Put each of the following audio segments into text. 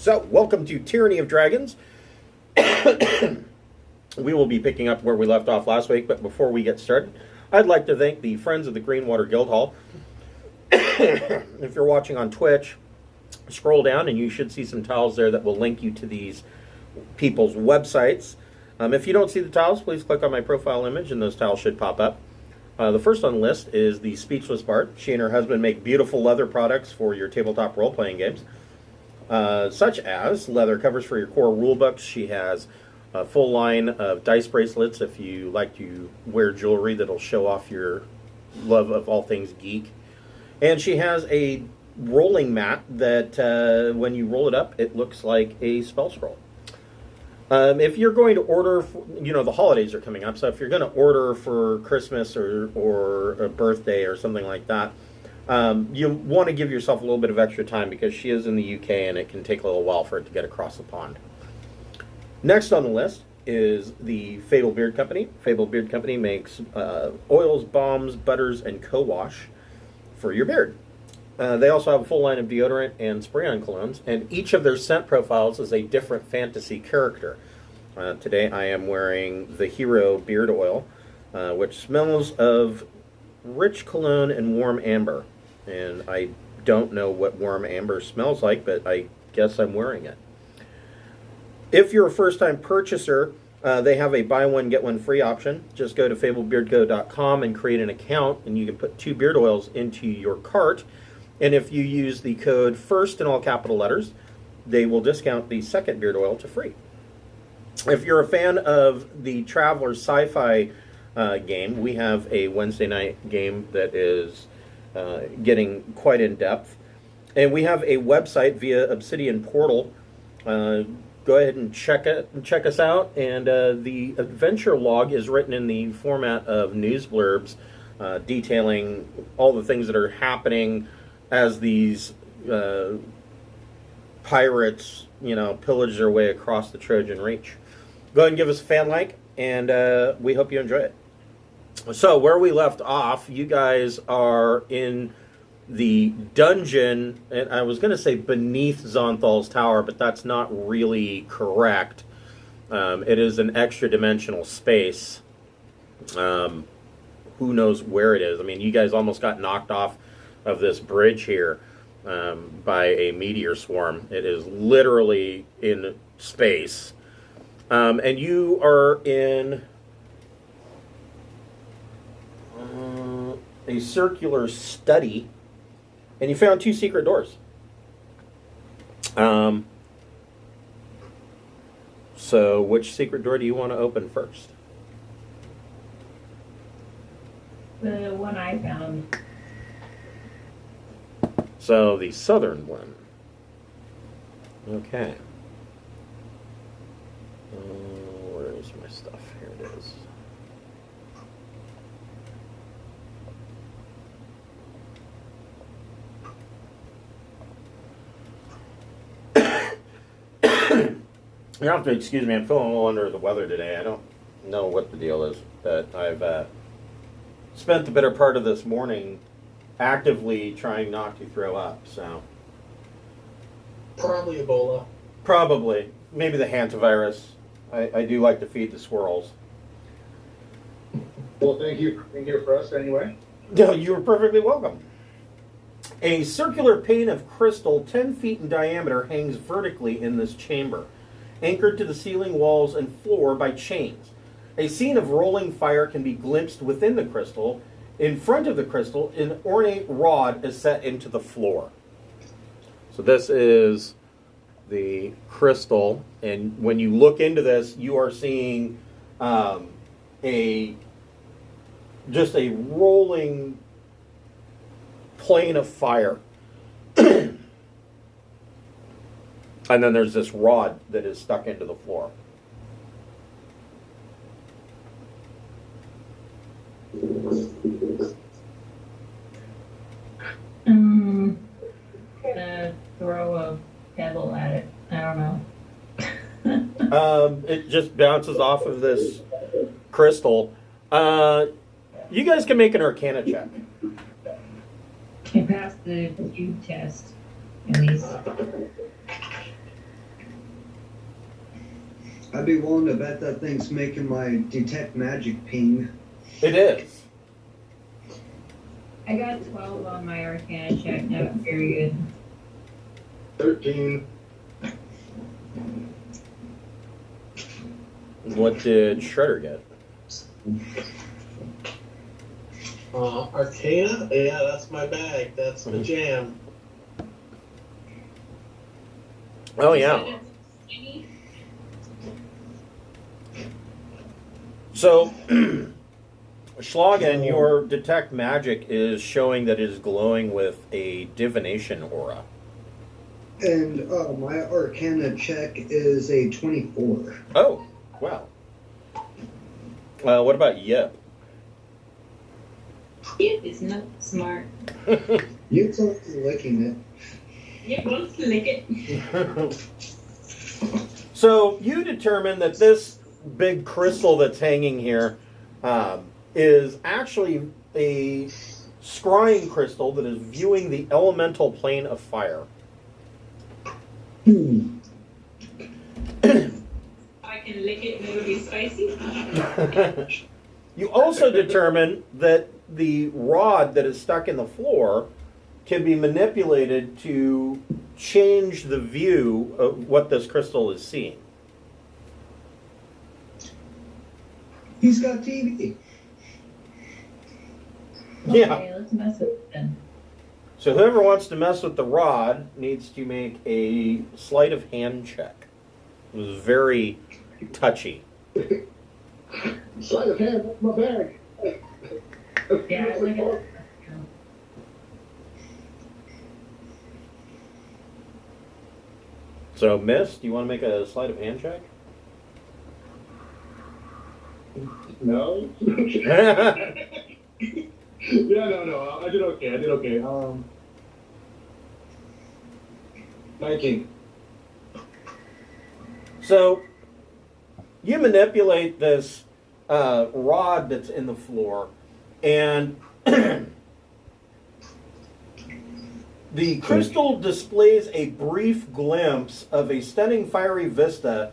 So, welcome to Tyranny of Dragons. We will be picking up where we left off last week, but before we get started, I'd like to thank the friends of the Greenwater Guildhall. If you're watching on Twitch, scroll down and you should see some tiles there that will link you to these people's websites. If you don't see the tiles, please click on my profile image and those tiles should pop up. The first on the list is the Speechless Bard. She and her husband make beautiful leather products for your tabletop role-playing games, such as leather covers for your core rulebooks. She has a full line of dice bracelets if you like to wear jewelry that'll show off your love of all things geek. And she has a rolling mat that when you roll it up, it looks like a spell scroll. If you're going to order, the holidays are coming up, so if you're going to order for Christmas or a birthday or something like that, you want to give yourself a little bit of extra time because she is in the UK and it can take a little while for it to get across the pond. Next on the list is the Fable Beard Company. Fable Beard Company makes oils, balms, butters, and co-wash for your beard. They also have a full line of deodorant and spray-on colognes, and each of their scent profiles is a different fantasy character. Today I am wearing the Hero Beard Oil, which smells of rich cologne and warm amber. And I don't know what warm amber smells like, but I guess I'm wearing it. If you're a first-time purchaser, they have a buy one, get one free option. Just go to fabledbeardco.com and create an account, and you can put 2 beard oils into your cart. And if you use the code FIRST in all capital letters, they will discount the second beard oil to free. If you're a fan of the Traveler sci-fi game, we have a Wednesday night game that is getting quite in-depth. And we have a website via Obsidian Portal. Go ahead and check us out. And the adventure log is written in the format of news blurbs detailing all the things that are happening as these pirates, pillage their way across the Trojan Reach. Go ahead and give us a fan like, and we hope you enjoy it. So, where we left off, you guys are in the dungeon, and I was going to say beneath Xonthal's tower, but that's not really correct. It is an extra-dimensional space. Who knows where it is? I mean, you guys almost got knocked off of this bridge here by a meteor swarm. It is literally in space. And you are in a circular study, and you found 2 secret doors. So which secret door do you want to open first? The one I found. So the southern one. Okay. Where is my stuff? Here it is. You have to excuse me, I'm feeling a little under the weather today. I don't know what the deal is, but I've spent the better part of this morning actively trying not to throw up, so. Probably Ebola. Probably. Maybe the hantavirus. I do like to feed the squirrels. Well, thank you for being here for us anyway. No, you're perfectly welcome. A circular pane of crystal 10 feet in diameter hangs vertically in this chamber, anchored to the ceiling, walls, and floor by chains. A scene of rolling fire can be glimpsed within the crystal. In front of the crystal, an ornate rod is set into the floor. So this is the crystal, and when you look into this, you are seeing just a rolling plane of fire. And then there's this rod that is stuck into the floor. Gonna throw a pebble at it. I don't know. It just bounces off of this crystal. You guys can make an Arcana check. Can pass the cube test, at least. I'd be willing to bet that thing's making my detect magic ping. It is. I got 12 on my Arcana check. Not very good. 13. What did Shredder get? Arcana? Yeah, that's my bag. That's the jam. Oh, yeah. So, Schlagen, your detect magic is showing that it is glowing with a divination aura. And my Arcana check is a 24. Oh, wow. What about Yip? Yip is not smart. You're licking it. Yip wants to lick it. So you determine that this big crystal that's hanging here is actually a scrying crystal that is viewing the elemental plane of fire. I can lick it and it'll be spicy. You also determine that the rod that is stuck in the floor can be manipulated to change the view of what this crystal is seeing. He's got TV. Yeah. Okay, let's mess with it then. So whoever wants to mess with the rod needs to make a sleight of hand check. It was very touchy. Sleight of hand, that's my bag. Yeah, I like it. So, Miss, do you want to make a sleight of hand check? No. Yeah, no. I did okay. 19. So, you manipulate this rod that's in the floor, and the crystal displays a brief glimpse of a stunning fiery vista,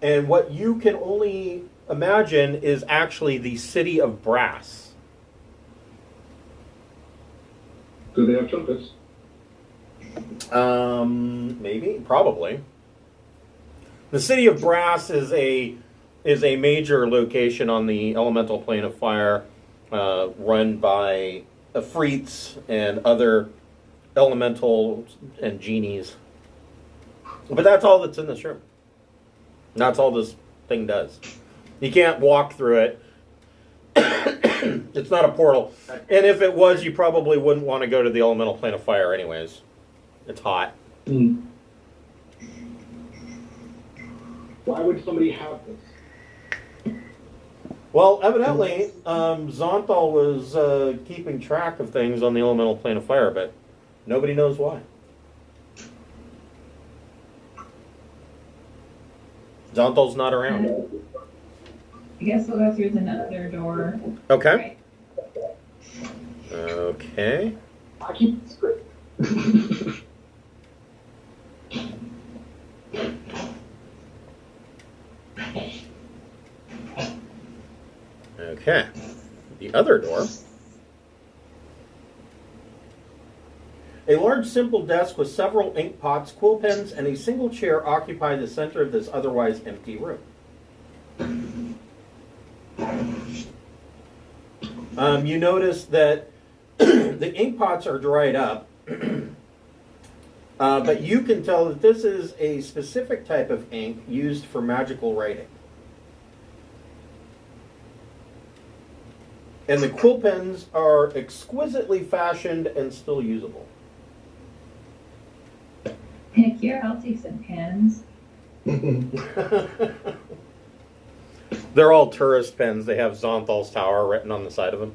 and what you can only imagine is actually the city of brass. Do they have trumpets? Maybe, probably. The city of brass is a major location on the elemental plane of fire, run by Afrits and other elementals and genies. But that's all that's in this room. That's all this thing does. You can't walk through it. It's not a portal. And if it was, you probably wouldn't want to go to the elemental plane of fire anyways. It's hot. Why would somebody have this? Well, evidently, Xonthal was keeping track of things on the elemental plane of fire, but nobody knows why. Xonthal's not around. I guess we'll go through the other door. Okay. Right. Okay. I keep it straight. Okay. The other door. A large simple desk with several ink pots, quill pens, and a single chair occupy the center of this otherwise empty room. You notice that the ink pots are dried up, but you can tell that this is a specific type of ink used for magical writing. And the quill pens are exquisitely fashioned and still usable. Heck yeah, I'll take some pens. They're all tourist pens. They have Xonthal's Tower written on the side of them.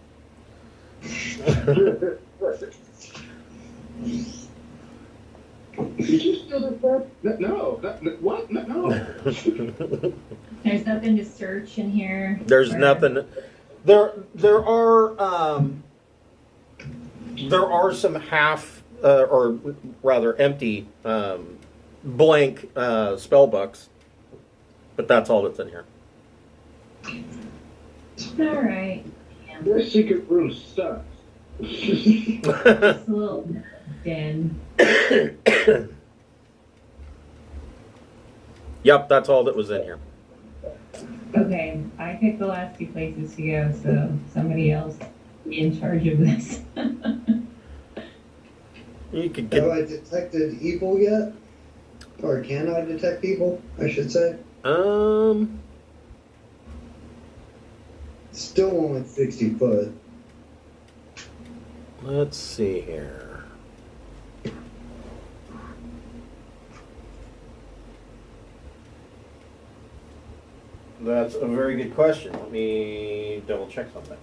Did you steal this pen? No. What? No. There's nothing to search in here. There's Or- nothing. There are some half, or rather empty, blank spell books, But that's all that's in here. All right. Their secret room sucks. Just a little den. Yep, that's all that was in here. Okay, I picked the last two places to go, so somebody else be in charge of this. You could Have get. I detected evil yet? Or can I detect evil, I should say? Still only 60 foot. Let's see here. That's a very good question. Let me double check something.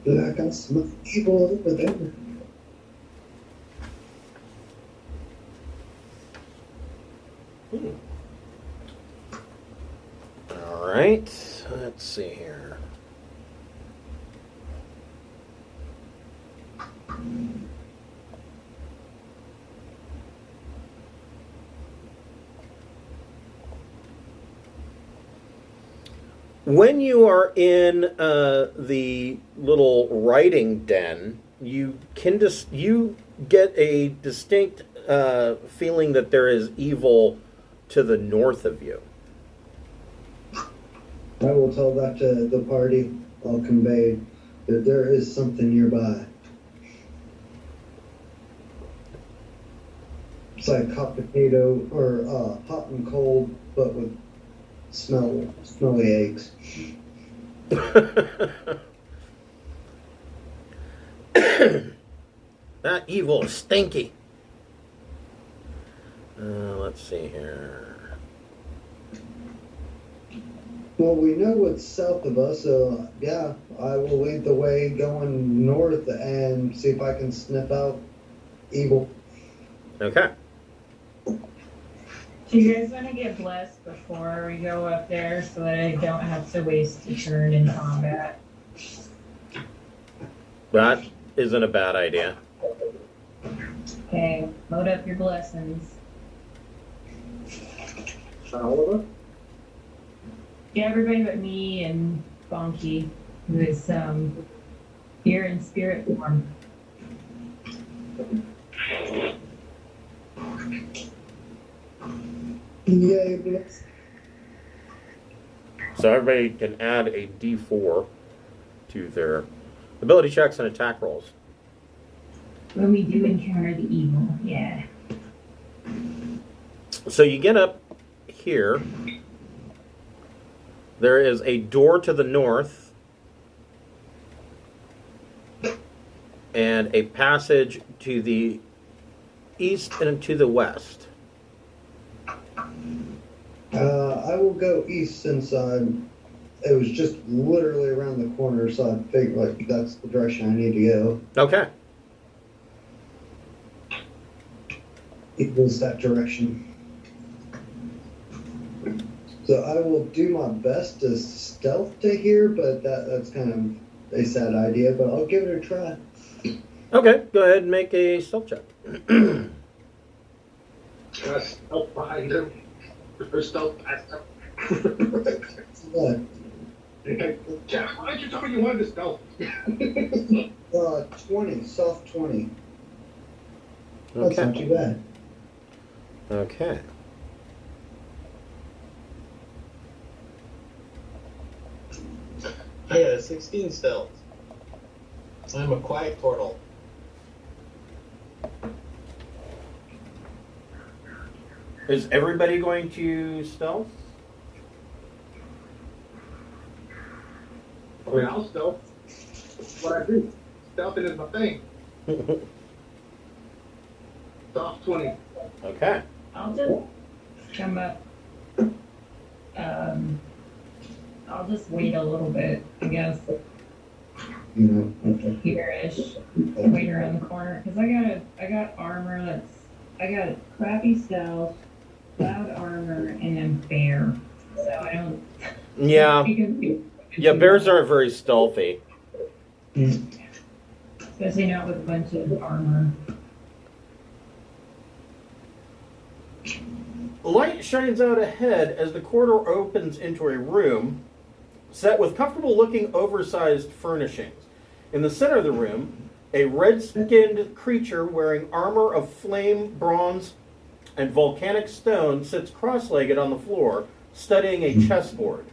I got some evil over there. All right. Let's see here. When you are in the little writing den, you can you get a distinct feeling that there is evil to the north of you. I will tell that to the party. I'll convey that there is something nearby. It's like hot potato or hot and cold, but with smelly eggs. That evil is stinky. Let's see here. Well, we know what's south of us, so yeah, I will lead the way going north and see if I can sniff out evil. Okay. Do you guys want to get blessed before we go up there so that I don't have to waste a turn in combat? That isn't a bad idea. Okay, load up your blessings. All of us? Yeah, everybody but me and Bonky, who is here in spirit form. Yay, bless. So everybody can add a D4 to their ability checks and attack rolls. When we do encounter the evil, yeah. So you get up here. There is a door to the north and a passage to the east and to the west. I will go east since it was just literally around the corner, so I figured like that's the direction I need to go. Okay. It was that direction. So I will do my best to stealth to here, but that's kind of a sad idea, but I'll give it a try. Okay, go ahead and make a stealth check. Stealth behind him. Or stealth past him. What? Jeff, why did you tell me you wanted to stealth? 20, soft 20. That's not Okay. too bad. Okay. I got a 16 stealth. I'm a quiet turtle. Is everybody going to stealth? I mean, I'll stealth. That's what I do. Stealthing is my thing. Soft 20. Okay. I'll just come up. I'll just wait a little bit, I guess, Okay. here-ish. Wait around the corner, because I got armor I got crappy stealth, loud armor, and then bear. So I don't. Yeah. Yeah, bears aren't very stealthy. So especially not with a bunch of armor. Light shines out ahead as the corridor opens into a room set with comfortable-looking, oversized furnishings. In the center of the room, a red-skinned creature wearing armor of flame, bronze, and volcanic stone sits cross-legged on the floor, studying a chessboard.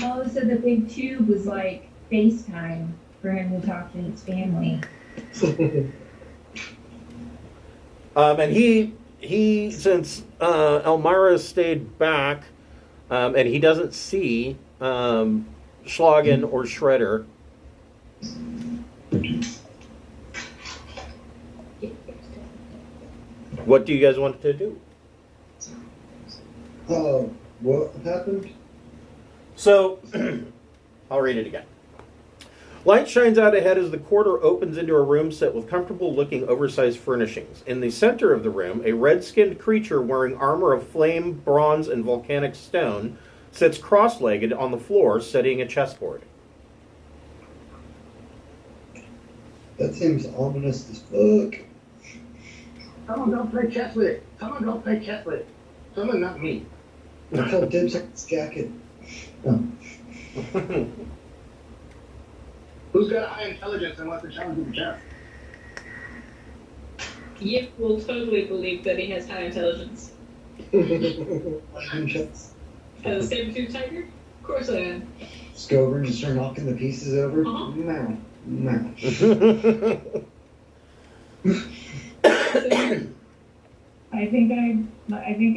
Oh, so the big tube was like FaceTime for him to talk to his family. And he since Elmira stayed back, and he doesn't see Schlagen or Shredder. What do you guys want to do? What happened? So, I'll read it again. Light shines out ahead as the corridor opens into a room set with comfortable-looking, oversized furnishings. In the center of the room, a red-skinned creature wearing armor of flame, bronze, and volcanic stone sits cross-legged on the floor, studying a chessboard. That seems ominous as fuck. Someone don't play chess with it. Someone don't play chess with it. Someone, not me. I called dibs on his jacket. Oh. Who's got high intelligence and wants to challenge with chess? Yip will totally believe that he has high intelligence. As a saber-tooth tiger? Of course I am. Just go over and just start knocking the pieces over? Uh-huh. No. I think I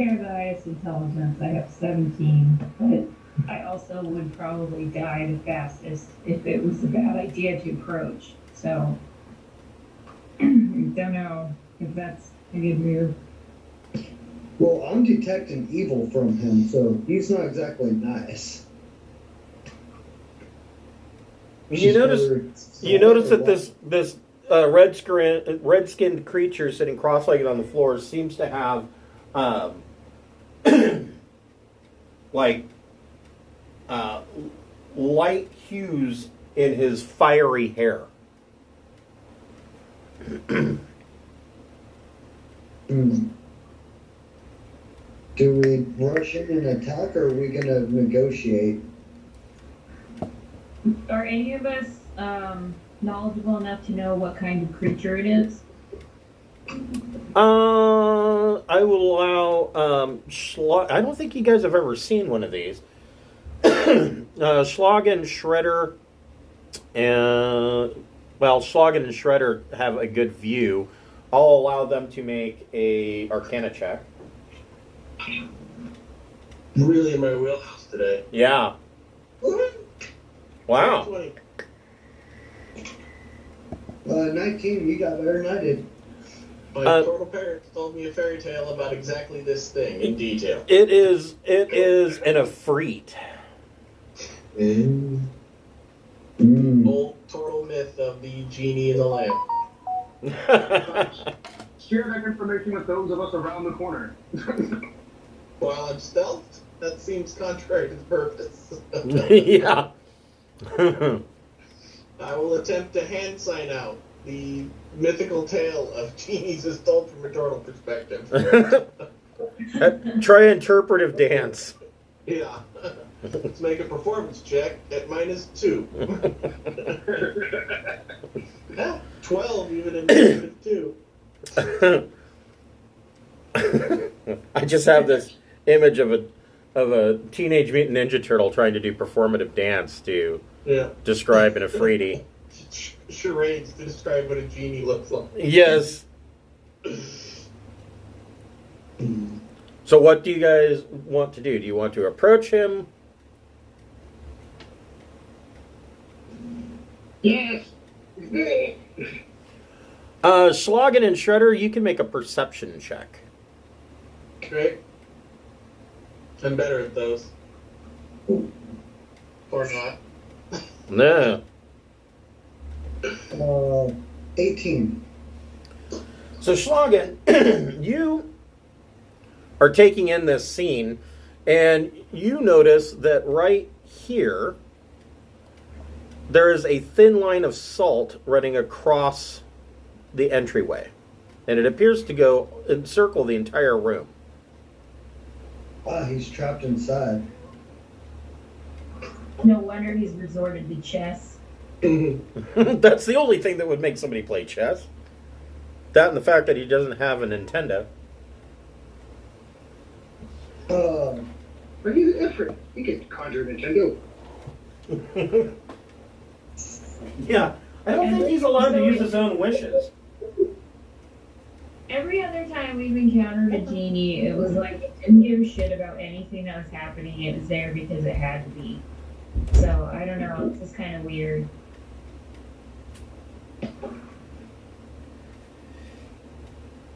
have the highest intelligence. I have 17, but I also would probably die the fastest if it was a bad idea to approach. So, don't know if that's a good move. Well, I'm detecting evil from him, so he's not exactly nice. You notice that this red-skinned creature sitting cross-legged on the floor seems to have light hues in his fiery hair. Do we rush in and attack, or are we going to negotiate? Are any of us knowledgeable enough to know what kind of creature it is? I will allow I don't think you guys have ever seen one of these. Schlagen, Shredder, Schlagen and Shredder have a good view. I'll allow them to make a Arcana check. Really in my wheelhouse today. Yeah. Wow. 20. 19, you got better than I did. My portal parents told me a fairy tale about exactly this thing in detail. It is an Efreet. Old turtle myth of the genie in the lamp. Share that information with those of us around the corner. While I'm stealthed, that seems contrary to the purpose. Yeah. I will attempt to hand sign out the mythical tale of genies as told from a turtle perspective. Try interpretive dance. Yeah. Let's make a performance check at -2. Yeah, 12 even in -2. I just have this image of a Teenage Mutant Ninja Turtle trying to do performative dance to describe an Efreeti. Charades to describe what a genie looks like. Yes. So what do you guys want to do? Do you want to approach him? Yes. Schlagen and Shredder, you can make a perception check. Great. I'm better at those. Or not. No. 18. So Schlagen, you are taking in this scene, and you notice that right here there is a thin line of salt running across the entryway, and it appears to go encircle the entire room. Ah, he's trapped inside. No wonder he's resorted to chess. That's the only thing that would make somebody play chess. That and the fact that he doesn't have a Nintendo. But he's different. He can conjure a Nintendo. Yeah, I don't think he's allowed to use his own wishes. Every other time we've encountered a genie, it was like it didn't give a shit about anything that was happening. It was there because it had to be. So, I don't know. It's just kind of weird.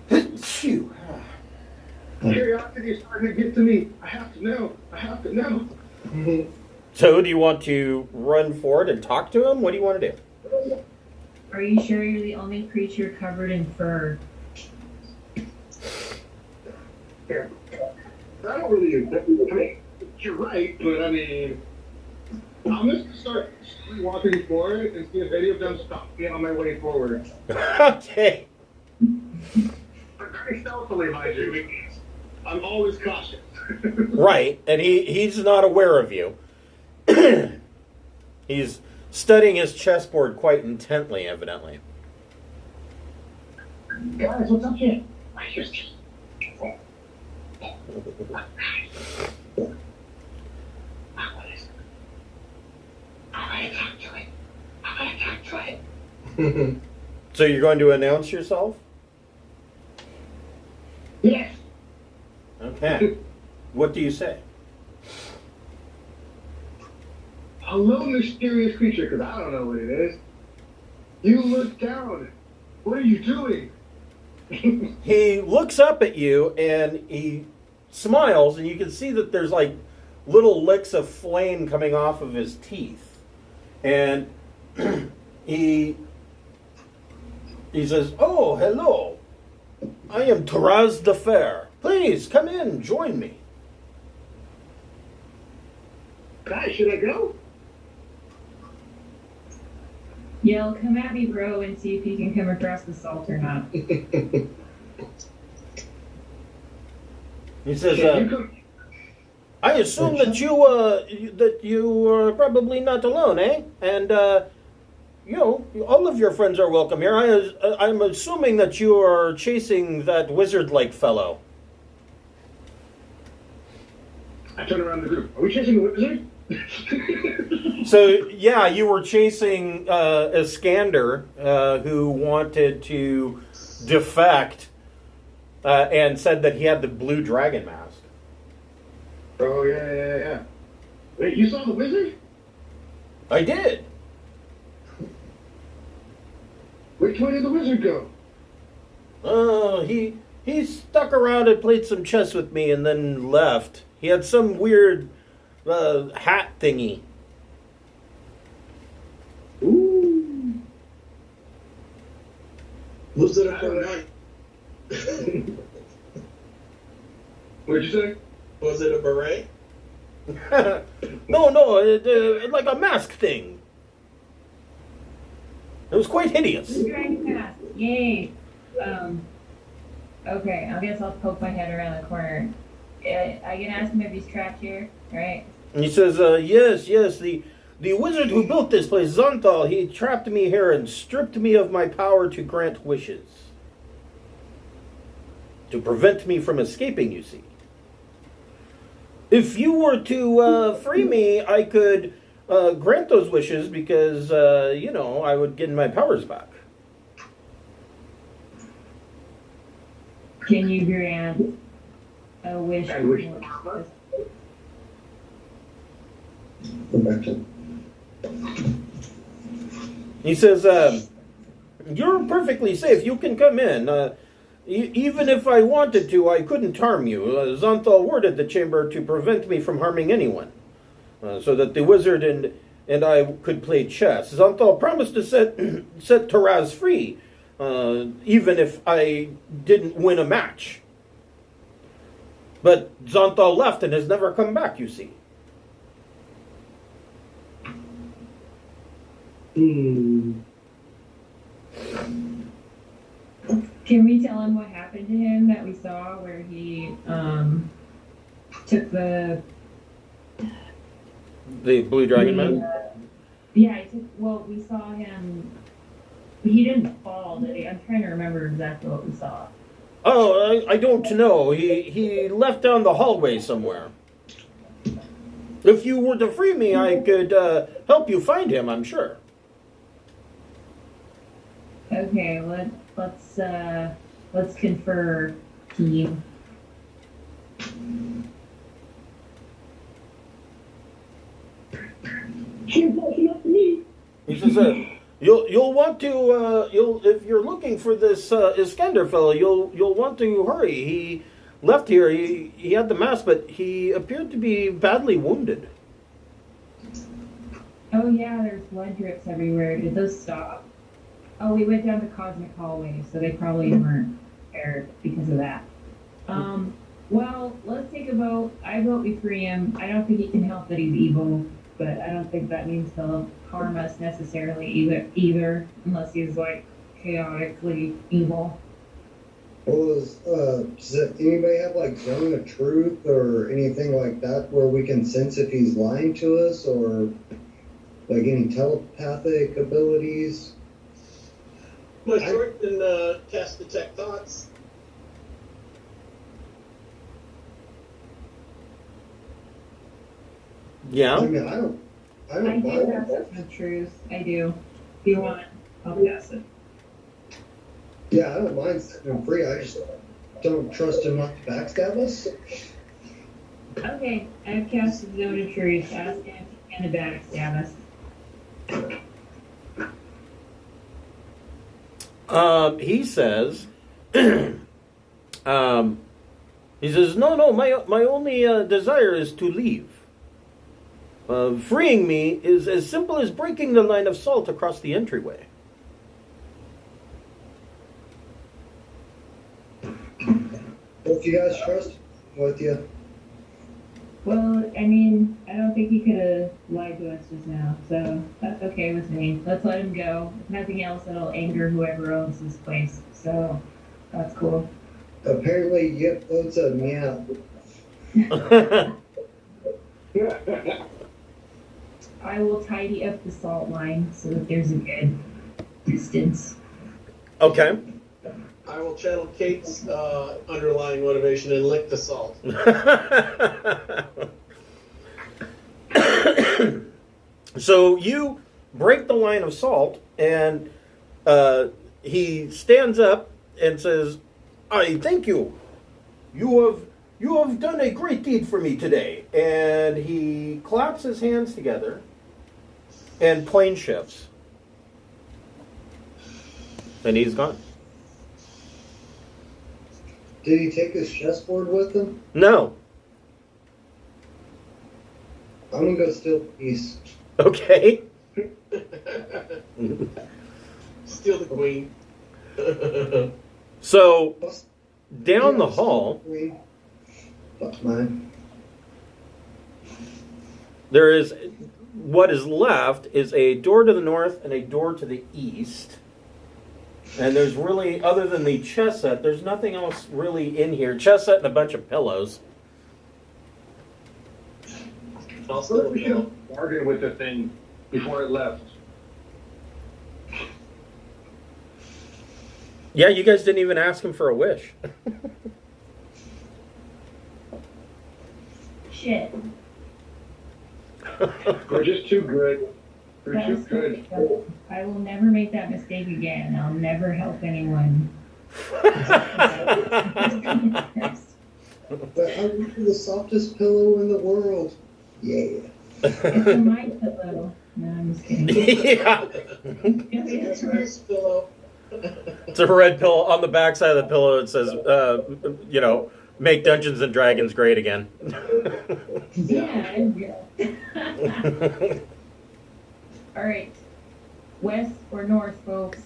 Phew. Curiosity is starting to get to me. I have to know. I have to know. So, do you want to run forward and talk to him? What do you want to do? Are you sure you're the only creature covered in fur? Yeah. I don't really. I mean, you're right, but I mean, I'm just gonna start walking forward and see if any of them stop me on my way forward. Okay. But very stealthily, mind you, because I'm always cautious. Right, and he's not aware of you. He's studying his chessboard quite intently, evidently. Guys, what's up here? I hear So you're going to announce yourself? Yes. Okay. What do you say? Hello, mysterious creature, because I don't know what it is. You look down. What are you doing? He looks up at you and he smiles, and you can see that there's like little licks of flame coming off of his teeth. And he says, "Oh, hello. I am Taraz the Fair. Please come in, join me." Guys, should I go? Yell, come at me, bro, and see if you can come across the salt or not. He says, You come. "I assume that you are probably not alone, eh? And all of your friends are welcome here. I'm assuming that you are chasing that wizard-like fellow." I turn around the group. Are we chasing the wizard? So yeah, you were chasing Iskander, who wanted to defect and said that he had the blue dragon mask. Oh, yeah. Wait, you saw the wizard? I did. Which way did the wizard go? He stuck around and played some chess with me and then left. He had some weird hat thingy. Ooh. Was it a beret? What'd you say? Was it a beret? No, like a mask thing. It was quite hideous. Dragon pass. Yay. Okay, I guess I'll poke my head around the corner. I can ask him if he's trapped here, right? And he says, yes, the wizard who built this place, Xonthal, he trapped me here and stripped me of my power to grant wishes. To prevent me from escaping, you see. If you were to free me, I could grant those wishes because, I would get my powers back. Can you grant a wish? I wish. Go back to He says, you're perfectly safe. You can come in. Even if I wanted to, I couldn't harm you. Xonthal warded the chamber to prevent me from harming anyone, so that the wizard and I could play chess. Xonthal promised to set Taraz free, even if I didn't win a match. But Xonthal left and has never come back, you see. Hmm. Can we tell him what happened to him that we saw where he took the Blue Dragon Man? yeah, he took, well, we saw him, he didn't fall, did he? I'm trying to remember exactly what we saw. Oh, I don't know. He left down the hallway somewhere. If you were to free me, I could help you find him, I'm sure. Okay, let's confer, team. He says, you'll want to if you're looking for this Iskender fellow, you'll want to hurry. He left here. He had the mask, but he appeared to be badly wounded. Oh yeah, there's blood drips everywhere. Did those stop? Oh, we went down the cosmic hallway, so they probably weren't there because of that. Well, let's take a vote. I vote we free him. I don't think he can help that he's evil, but I don't think that means he'll harm us necessarily either, unless he's like chaotically evil. Well, does anybody have like zone of truth or anything like that where we can sense if he's lying to us, or like any telepathic abilities? My sword can cast detect thoughts. Yeah. I mean, I don't I do mind have that. the truth. I do. If you want, I'll pass it. Yeah, I don't mind setting him free. I just don't trust him not to backstab us. Okay, I've cast the zone of truth. Ask him if he can backstab us. He says, he says, no, my only desire is to leave. Freeing me is as simple as breaking the line of salt across the entryway. If you guys trust him, I'm with you. Well, I mean, I don't think he could have lied to us just now, so that's okay with me. Let's let him go. If nothing else, it'll anger whoever owns this place, so that's cool. Apparently, Yip votes me out. I will tidy up the salt line so that there's a good distance. Okay. I will channel Kate's underlying motivation and lick the salt. So you break the line of salt, and he stands up and says, "I thank you. You have done a great deed for me today." And he claps his hands together, and plane shifts, and he's gone. Did he take his chessboard with him? No. I'm gonna go steal the piece. Okay. Steal the queen. So down the hall, Fuck mine. there is what is left is a door to the north and a door to the east. And there's really, other than the chess set, there's nothing else really in here. Chess set and a bunch of pillows. I'll steal We the should pillow. have bargained with the thing before it left. Yeah, you guys didn't even ask him for a wish. Shit. We're just too good. We're That too was good. stupid. I will never make that mistake again. I'll never help anyone. But I'm the softest pillow in the world. Yeah. It's a my pillow. No, I'm just kidding. Yeah. It's a nice pillow. It's a red pillow. On the back side of the pillow, it says, make Dungeons and Dragons great again. Yeah, I'm good. All right. West or north, folks?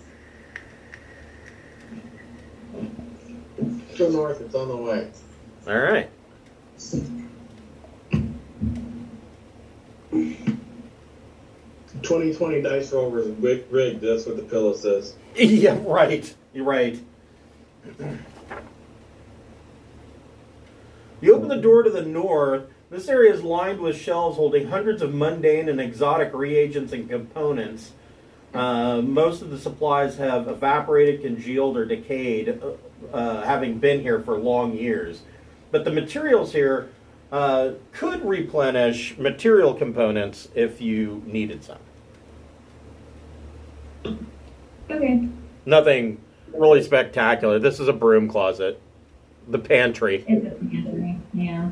Go north, it's on the way. All right. 2020 dice roll was rigged. That's what the pillow says. Yeah, right. You're right. You open the door to the north. This area is lined with shelves holding hundreds of mundane and exotic reagents and components. Most of the supplies have evaporated, congealed, or decayed, having been here for long years. But the materials here could replenish material components if you needed some. Okay. Nothing really spectacular. This is a broom closet. The pantry. It's a pantry, yeah.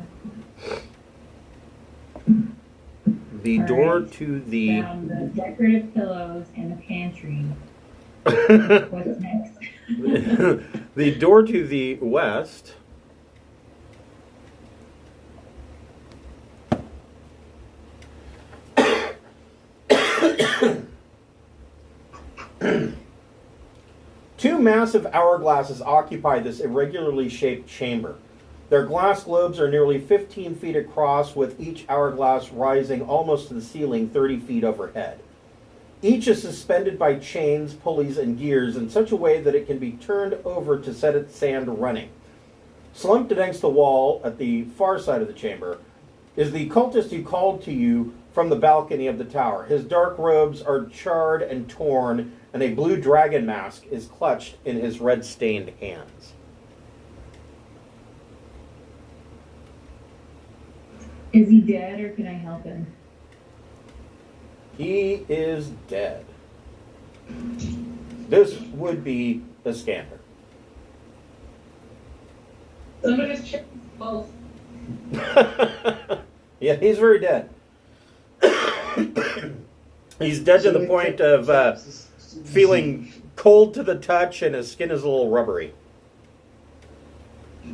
The All door right. to the... Found the decorative pillows in the pantry. What's next? The door to the west... Two massive hourglasses occupy this irregularly shaped chamber. Their glass globes are nearly 15 feet across, with each hourglass rising almost to the ceiling 30 feet overhead. Each is suspended by chains, pulleys, and gears in such a way that it can be turned over to set its sand running. Slumped against the wall at the far side of the chamber is the cultist who called to you from the balcony of the tower. His dark robes are charred and torn, and a blue dragon mask is clutched in his red-stained hands. Is he dead or can I help him? He is dead. This would be the scanner. Somebody's checked both. Yeah, he's very dead. He's dead to the point of feeling cold to the touch, and his skin is a little rubbery.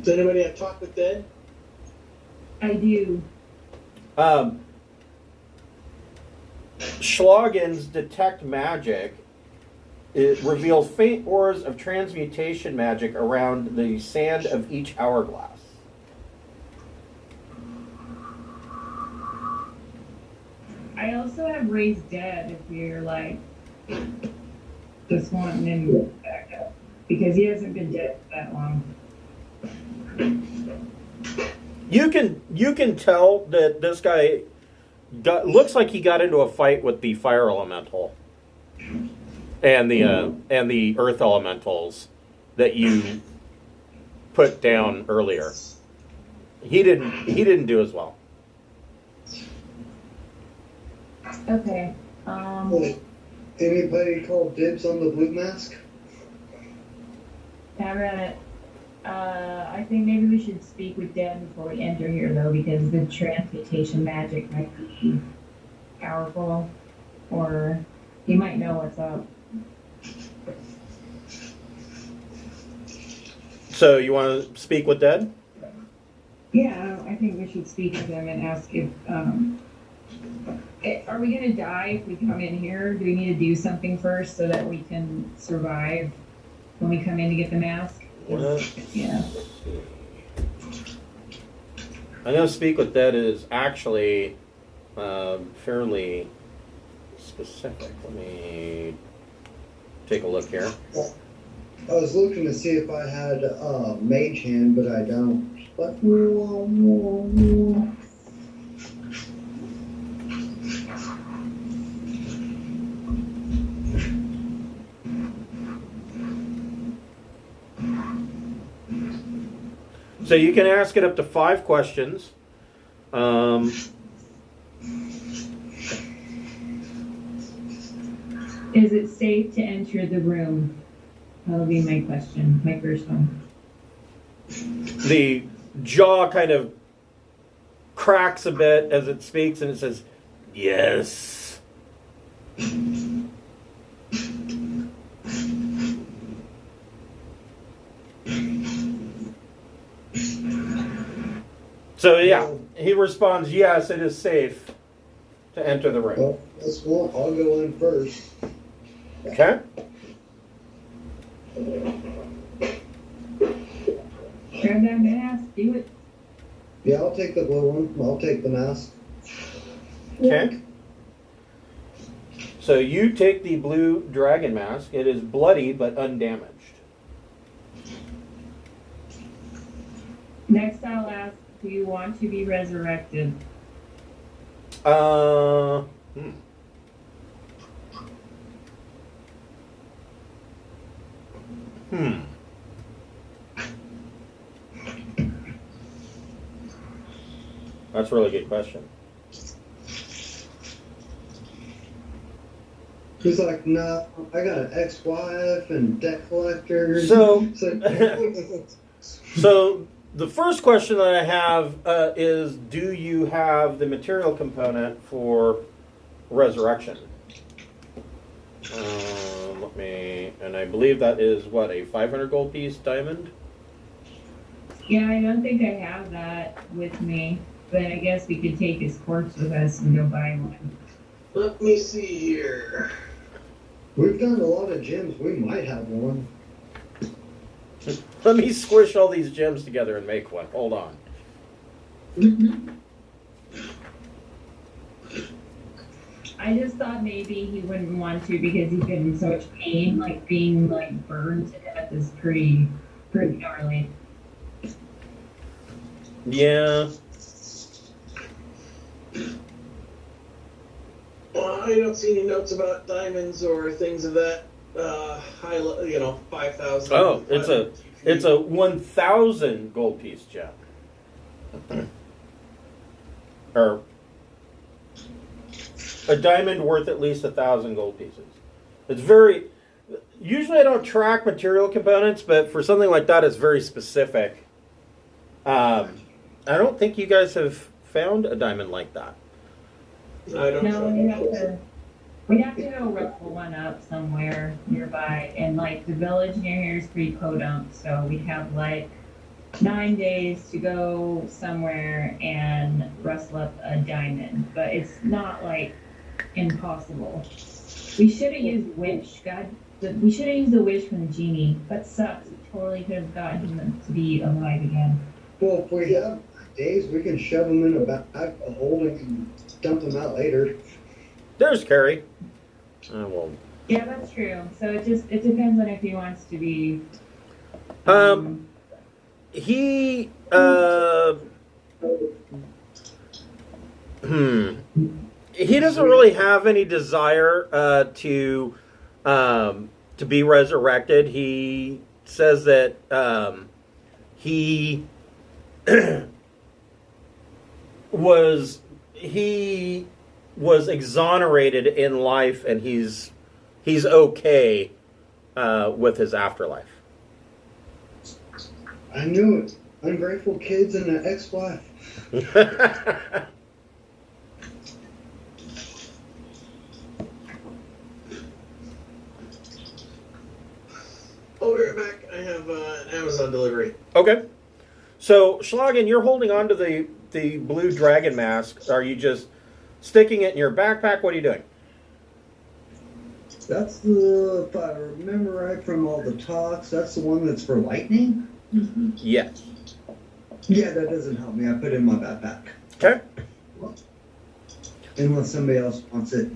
Does anybody have talk with dead? I do. Schloggen's detect magic, it reveals faint auras of transmutation magic around the sand of each hourglass. I also have raised dead if you're like just wanting him back up. Because he hasn't been dead for that long. You can tell that this guy looks like he got into a fight with the fire elemental and the earth elementals that you put down earlier. He didn't do as well. Okay. Anybody call dibs on the blue mask? I read it. I think maybe we should speak with Dan before we enter here, though, because the transmutation magic might be powerful, or he might know what's up. So you want to speak with Dad? Yeah, I think we should speak with him and ask if, are we going to die if we come in here? Do we need to do something first so that we can survive when we come in to get the mask? Yeah. I know speak with Dad is actually fairly specific. Let me take a look here. I was looking to see if I had mage hand, but I don't. But So you can ask it up to 5 questions. Is it safe to enter the room? That'll be my question, my first one. The jaw kind of cracks a bit as it speaks, and it says, "Yes." So yeah, he responds, "Yes, it is safe to enter the room." well, that's cool. I'll go in first. Okay. Grab that mask, do it. Yeah, I'll take the blue one. I'll take the mask. Okay. So you take the blue dragon mask. It is bloody but undamaged. Next, I'll ask, do you want to be resurrected? Hmm. That's a really good question. He's like, no, I got an ex-wife and debt collectors. So- So- So the first question that I have is, do you have the material component for resurrection? And I believe that is what, a 500 gold piece diamond? Yeah, I don't think I have that with me, but I guess we could take his corpse with us and go buy one. Let me see here. We've done a lot of gems. We might have one. Let me squish all these gems together and make one. Hold on. I just thought maybe he wouldn't want to because he's been in so much pain, like being like burned to death is pretty gnarly. Yeah. Well, I don't see any notes about diamonds or things of that high, 5,000. Oh, it's a 1,000 gold piece gem. Or a diamond worth at least 1,000 gold pieces. It's very. Usually, I don't track material components, but for something like that, it's very specific. I don't think you guys have found a diamond like that. I don't No, know. we'd have to go ruffle one up somewhere nearby, and like the village near here is pretty podunk, so we'd have like 9 days to go somewhere and rustle up a diamond, but it's not like impossible. We should have used wish. We should have used the wish from the genie. That sucks. We totally could have gotten him to be alive again. Well, if we have days, we can shove them in a bag of holding and dump them out later. There's Carrie. Well, Yeah, that's true. So it depends on if he wants to be. he he doesn't really have any desire to be resurrected. He says that he was exonerated in life, and he's okay with his afterlife. I knew it. Ungrateful kids and an ex-wife. I'll be right back. I have an Amazon delivery. Okay. So, Schlagen, you're holding on to the blue dragon mask. Are you just sticking it in your backpack? What are you doing? That's if I remember right from all the talks, that's the one that's for lightning? Yes. Yeah, that doesn't help me. I put it in my backpack. Okay. Unless somebody else wants it.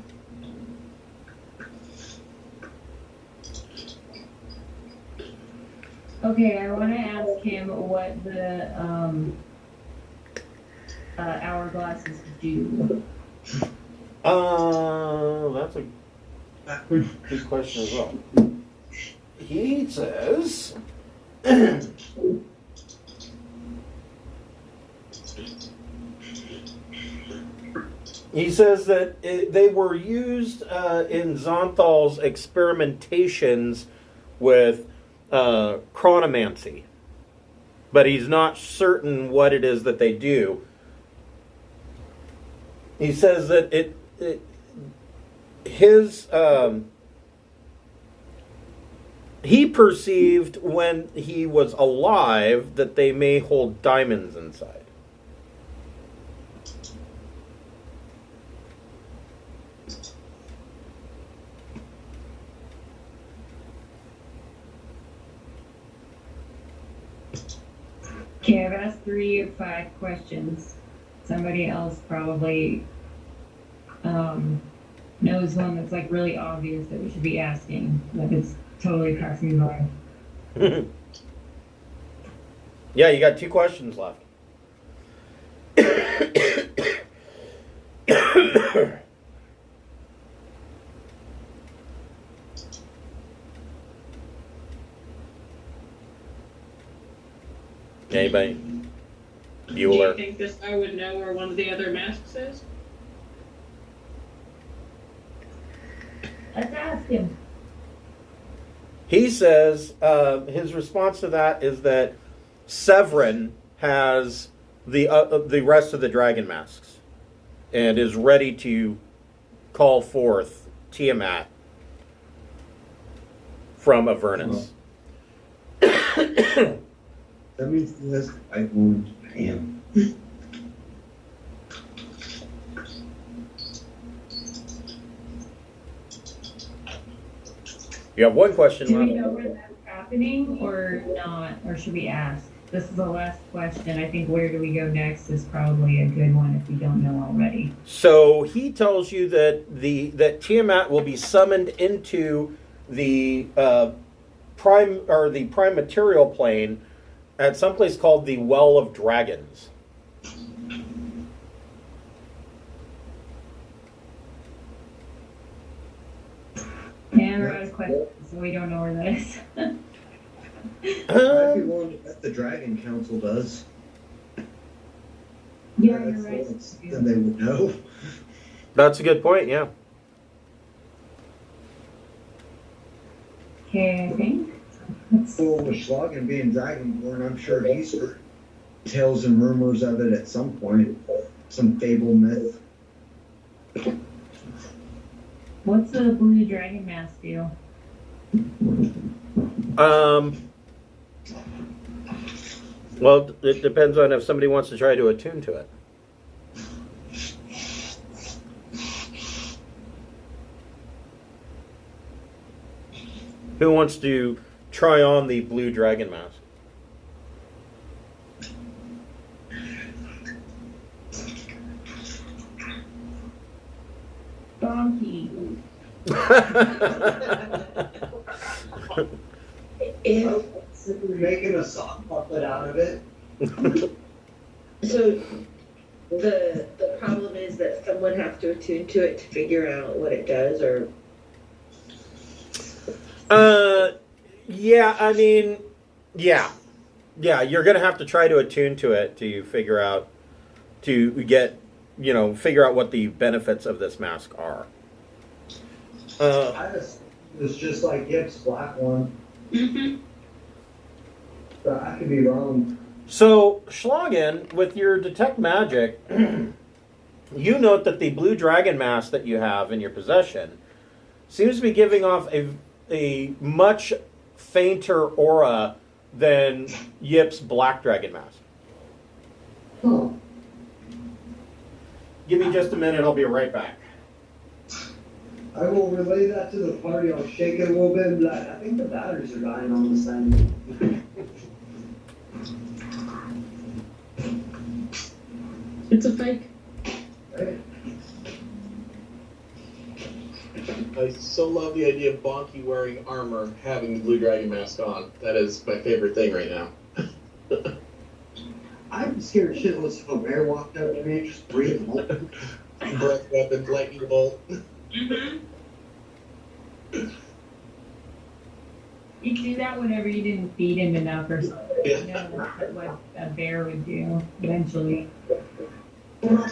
Okay, I want to ask him what the hourglasses do. That's a good question as well. He says, that they were used in Xonthal's experimentations with chronomancy, but he's not certain what it is that they do. He says that he perceived when he was alive that they may hold diamonds inside. Okay, I've asked 3 of 5 questions. Somebody else probably knows That was one that's like really obvious that we should be asking. Like it's totally passing by. Yeah, you got 2 questions left. Anybody? Do you Bueller? think this guy would know where one of the other masks is? Let's ask him. He says his response to that is that Severin has the rest of the dragon masks and is ready to call forth Tiamat from Avernus. That means he has I won't him. You have 1 question Do we left. know where that's happening or not? Or should we ask? This is the last question. I think where do we go next is probably a good one if we don't know already. So he tells you that that Tiamat will be summoned into the prime material plane at some place called the Well of Dragons. And we're out of questions, so we don't know where that is. I'd be willing to bet the Dragon Council does. Yeah, That's- you're right. Then they would know. That's a good point, yeah. Okay, I think. Well, with Schlagen being Dragonborn, I'm sure he's heard tales and rumors of it at some point. Some fable myth. What's the blue dragon mask deal? Well, it depends on if somebody wants to try to attune to it. Who wants to try on the blue dragon mask? Donkey. If, Making a sock puppet out of it. so the problem is that someone has to attune to it to figure out what it does, or Yeah, I mean, yeah, you're gonna have to try to attune to it to figure out, figure out what the benefits of this mask are. It's just like Yip's black one. Mm-hmm. But I could be wrong. So, Schlagen, with your detect magic, you note that the blue dragon mask that you have in your possession seems to be giving off a much fainter aura than Yip's black dragon mask. Huh. Give me just a minute, I'll be right back. I will relay that to the party. I'll shake it a little bit and be like, I think the batteries are dying on the side. It's a fake. Right? I so love the idea of Bonky wearing armor, having the blue dragon mask on. That is my favorite thing right now. I'm scared shitless if a bear walked up to me and just breathed them. Breath weapon, lightning bolt. Mm-hmm. You do that whenever you didn't feed him enough or something. Yeah. You know, that's what a bear would do eventually. Well,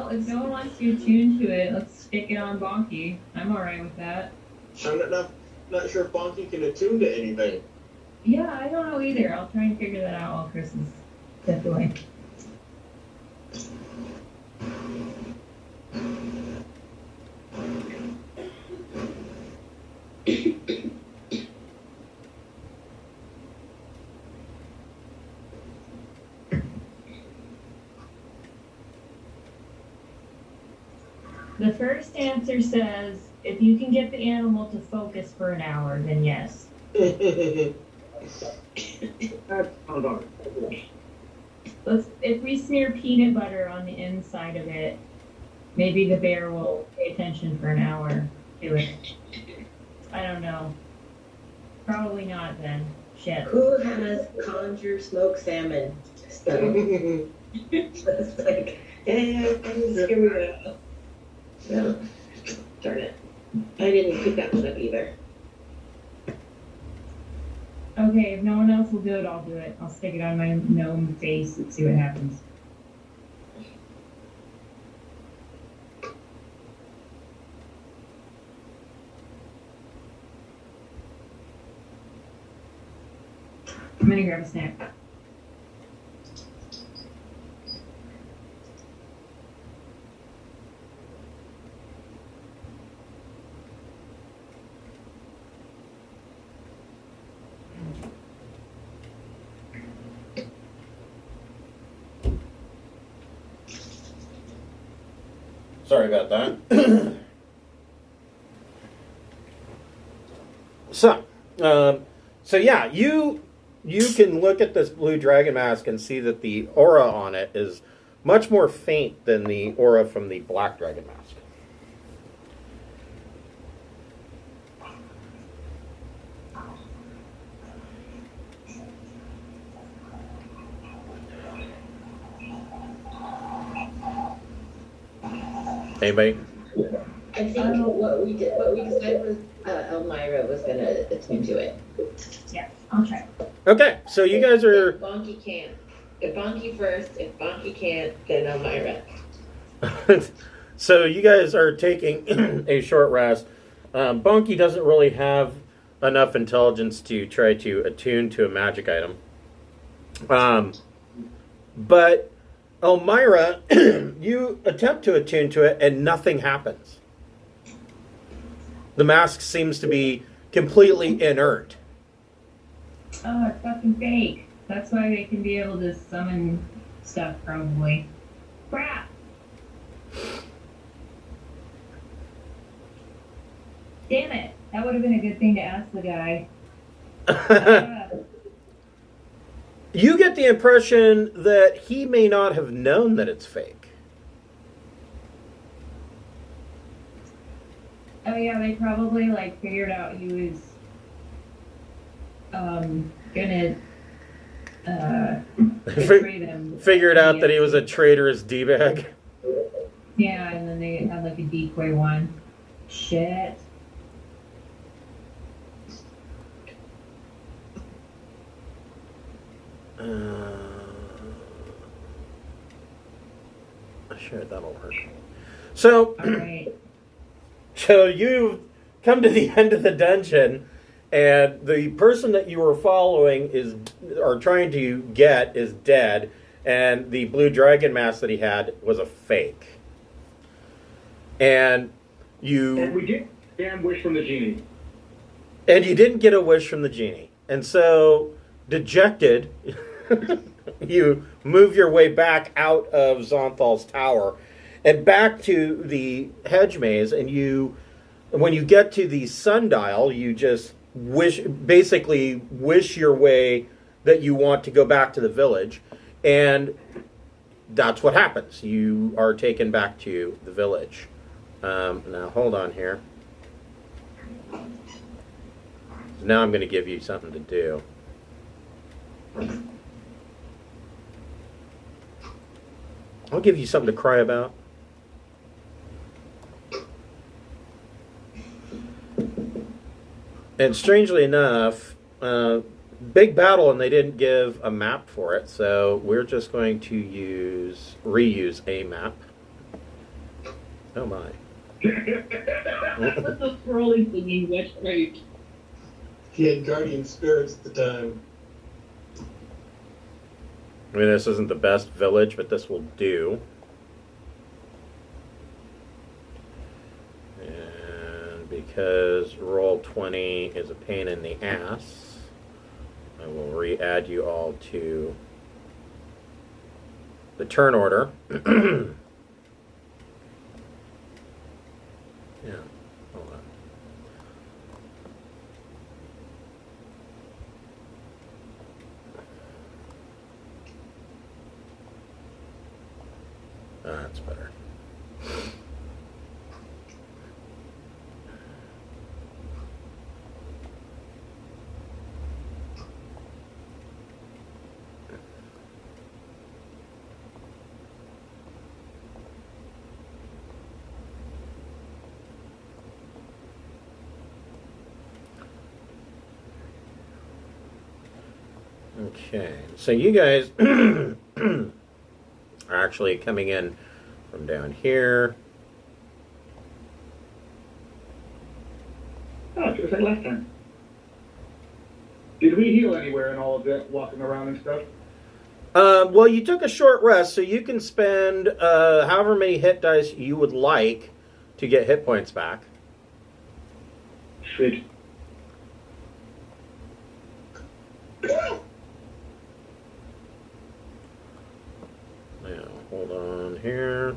if no one wants to attune to it, let's stick it on Bonky. I'm alright with that. I'm not sure if Bonky can attune to anything. Yeah, I don't know either. I'll try and figure that out while Chris is stepped away. The first answer says, if you can get the animal to focus for an hour, then yes. if we smear peanut butter on the inside of it, maybe the bear will pay attention for an hour to it. I don't know. Probably not then. Shit. Who has conjure smoked salmon? So it's like, here we go. No, darn it. I didn't pick that one up either. Okay, if no one else will do it, I'll do it. I'll stick it on my gnome face and see what happens. I'm gonna grab a snack. Sorry about that. So yeah, you can look at this blue dragon mask and see that the aura on it is much more faint than the aura from the black dragon mask. Anybody? I think what we decided was Elmira was gonna attune to it. Yeah, I'll try. Okay, so you guys are. If Bonky can't. If Bonky first, if Bonky can't, then Elmira. So you guys are taking a short rest. Bonky doesn't really have enough intelligence to try to attune to a magic item. But Elmira, you attempt to attune to it and nothing happens. The mask seems to be completely inert. Oh, it's fucking fake. That's why they can be able to summon stuff, probably. Crap! Damn it! That would have been a good thing to ask the guy. You get the impression that he may not have known that it's fake. Oh yeah, they probably figured out he was gonna betray them. Figured out that he was a traitorous D-bag. Yeah, and then they had a decoy one. Shit. Sure, that'll work. So, All right. so you've come to the end of the dungeon, and the person that you were following or trying to get is dead, and the blue dragon mask that he had was a fake. And we get damn wish from the genie. And you didn't get a wish from the genie. And so, dejected, you move your way back out of Xonthal's tower and back to the hedge maze. And when you get to the sundial, you just basically wish your way that you want to go back to the village. And that's what happens. You are taken back to the village. Now, hold on here. Now I'm going to give you something to do. I'll give you something to cry about. And strangely enough, big battle, and they didn't give a map for it, so we're just going to reuse a map. Oh my. What's the scrolling thingy wish right? He had guardian spirits at the time. I mean, this isn't the best village, but this will do. And because roll 20 is a pain in the ass, I will re-add you all to the turn order. Yeah, hold on. That's better. Okay, so you guys are actually coming in from down here. Oh, just like last time. Did we heal anywhere in all of that, walking around and stuff? Well, you took a short rest, so you can spend however many hit dice you would like to get hit points back. Sweet. Now, hold on here.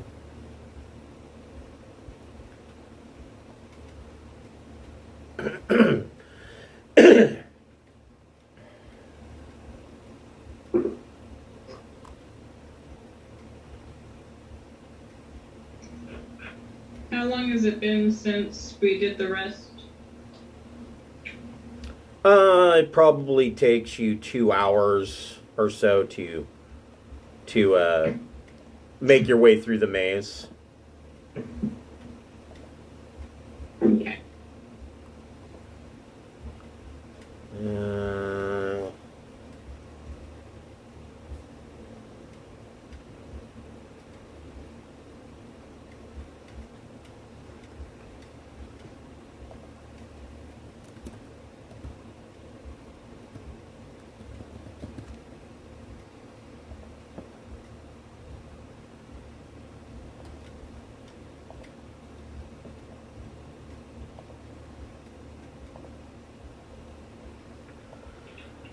How long has it been since we did the rest? It probably takes you 2 hours or so to make your way through the maze. Okay.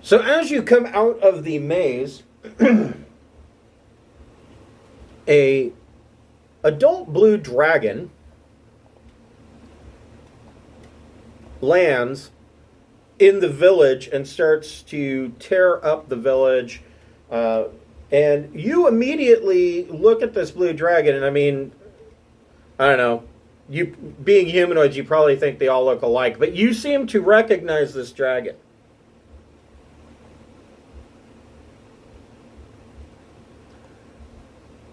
So as you come out of the maze, a adult blue dragon lands in the village and starts to tear up the village. And you immediately look at this blue dragon, and I mean, I don't know, you being humanoids, you probably think they all look alike, but you seem to recognize this dragon.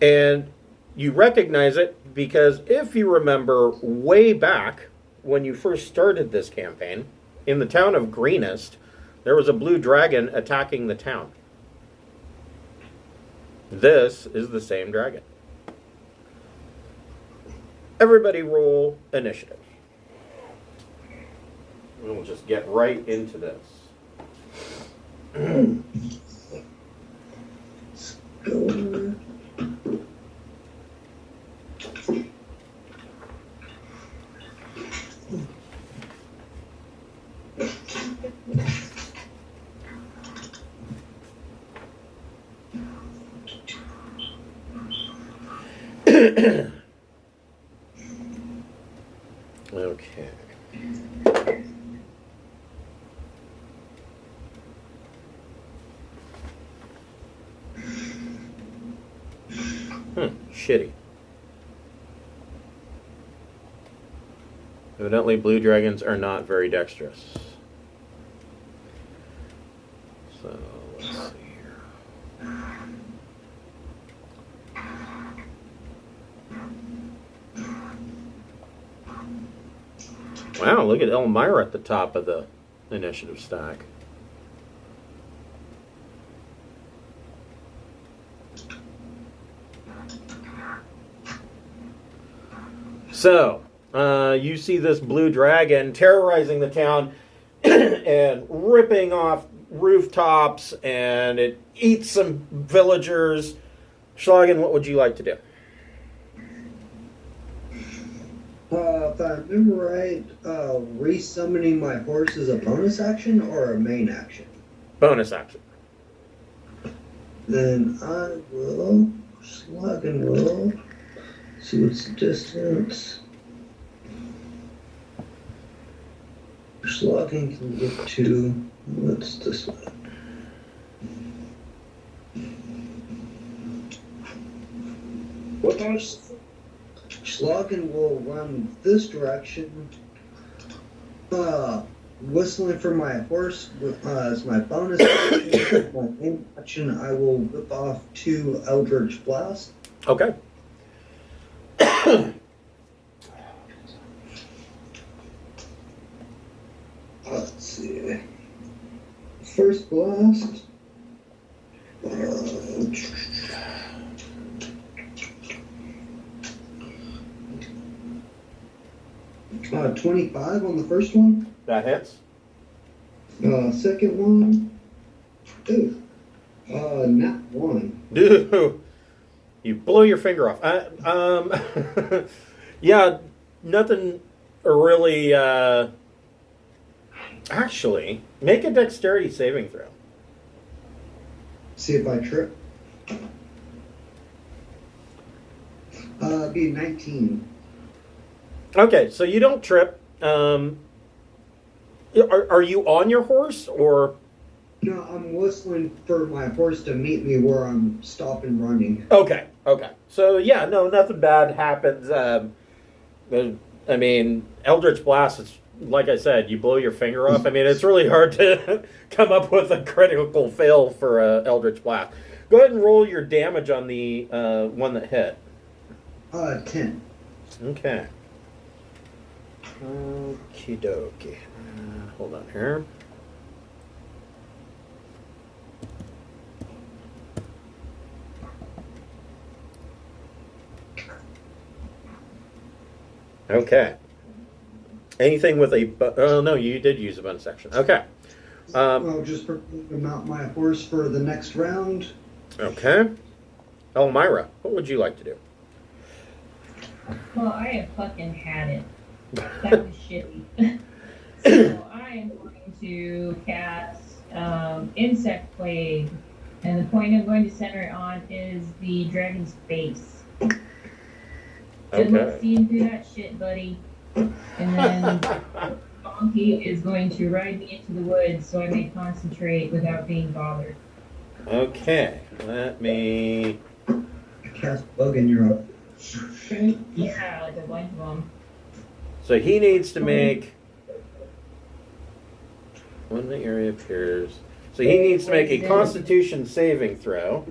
And you recognize it because if you remember way back when you first started this campaign, in the town of Greenest, there was a blue dragon attacking the town. This is the same dragon. Everybody roll initiative. We'll just get right into this. Go. Okay. Shitty. Evidently, blue dragons are not very dexterous. So, let's see here. Wow, look at Elmira at the top of the initiative stack. So, you see this blue dragon terrorizing the town and ripping off rooftops, and it eats some villagers. Schlagen, what would you like to do? If I remember right, resummoning my horse is a bonus action or a main action? Bonus action. Then I will slug and roll. See what's the distance. Slugging can get to, what's this one? What Schlagen will run this direction. Whistling for my horse as my bonus action. My main action, I will whip off 2 Eldritch Blast. Okay. Let's see. First blast. 25 on the first one. That hits. Second one. Ooh. Nat 1. Dude, you blow your finger off. Yeah, nothing really. Actually, make a dexterity saving throw. See if I trip. Be 19. Okay, so you don't trip. Are you on your horse or? No, I'm whistling for my horse to meet me where I'm stopping running. Okay. So yeah, no, nothing bad happens. I mean, Eldritch Blast is, like I said, you blow your finger off. I mean, it's really hard to come up with a critical fail for Eldritch Blast. Go ahead and roll your damage on the one that hit. 10. Okay. Okie dokie. Hold on here. Okay. Anything with a... Oh, no, you did use a bonus action. Okay. I'll just mount my horse for the next round. Okay. Elmira, what would you like to do? Well, I have fucking had it. That was shitty. So I am going to cast Insect Plague. And the point I'm going to center it on is the dragon's face. Good luck seeing through that shit, buddy. And then Bonky is going to ride me into the woods so I may concentrate without being bothered. Okay. Let me... Cast Bug in your own. Yeah, like a bunch of them. So he needs to make... When the area appears... So he needs to make a Constitution saving throw.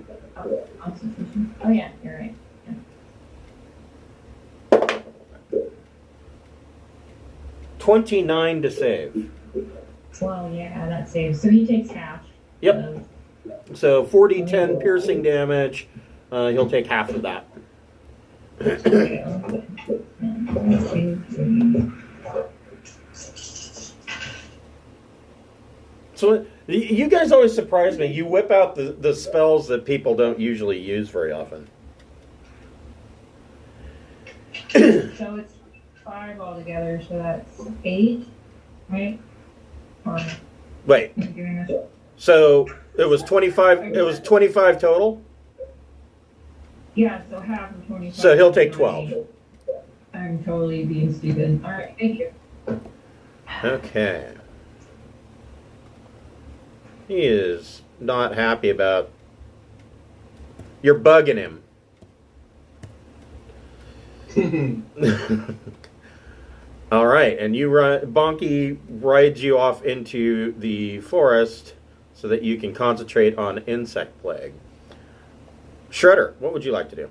Constitution? Oh yeah, you're right. 29 to save. Well, yeah, that saves. So he takes half. Yep. So 40, 10 piercing damage. He'll take half of that. So you guys always surprise me. You whip out the spells that people don't usually use very often. So it's 5 altogether, so that's 8, right? Or Wait. am I doing this? So it was 25. It was 25 total. Yeah, so half of 25. So he'll take 12. I'm totally being stupid. All right, thank you. Okay. He is not happy about... You're bugging him. All right, and you Bonky rides you off into the forest so that you can concentrate on insect plague. Shredder, what would you like to do?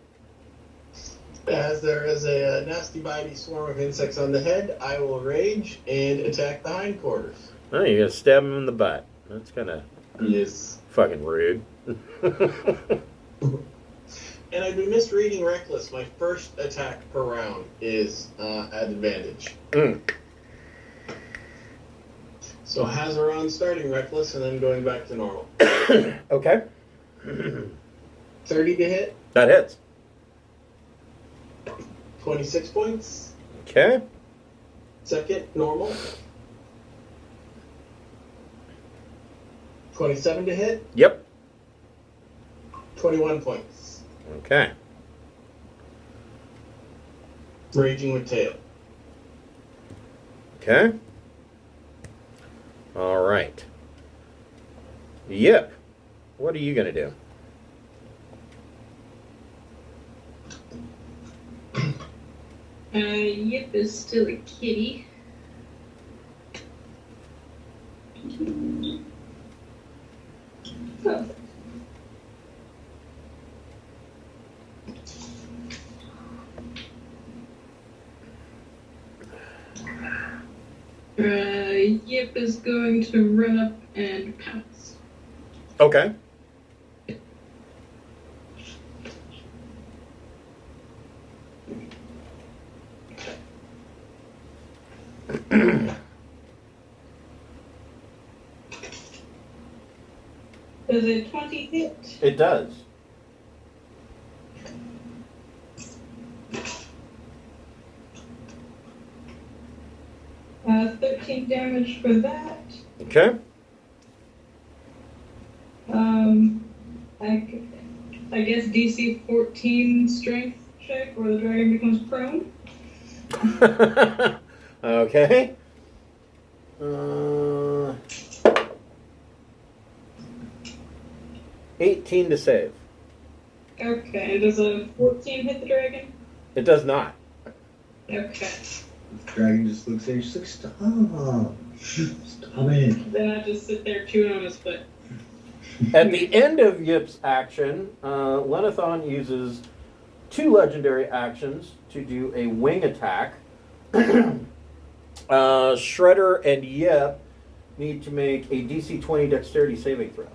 As there is a nasty bitey swarm of insects on the head, I will rage and attack the hindquarters. Oh, you're gonna stab him in the butt. That's kind of fucking rude. And I'd be misreading Reckless. My first attack per round is at advantage. So Hazaron starting Reckless and then going back to normal. Okay. 30 to hit, That hits. 26 points. Okay. Second, normal. 27 to hit, Yep. 21 points. Okay. Raging with tail. Okay. All right. Yep. What are you going to do? Yip is still a kitty. Oh. Yip is going to run up and pounce. Okay. Does a 20 hit? It does. Uh, 13 damage for that. Okay. I guess DC 14 strength check or the dragon becomes prone. Okay. 18 to save. Okay, does a 14 hit the dragon? It does not. Okay. Dragon just looks at you, she's like, stop. Stop it. Then I just sit there chewing on his foot. At the end of Yip's action, Lennithon uses 2 legendary actions to do a wing attack. Shredder and Yip need to make a DC 20 dexterity saving throw.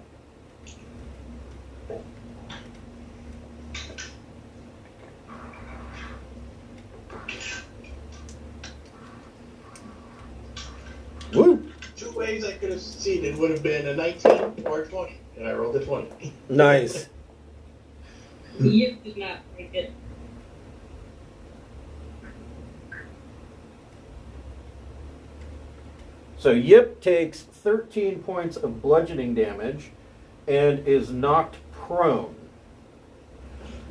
Woo! 2 ways I could have succeeded would have been a 19 or a 20, and I rolled a 20. Nice. Yip did not make it. So Yip takes 13 points of bludgeoning damage and is knocked prone.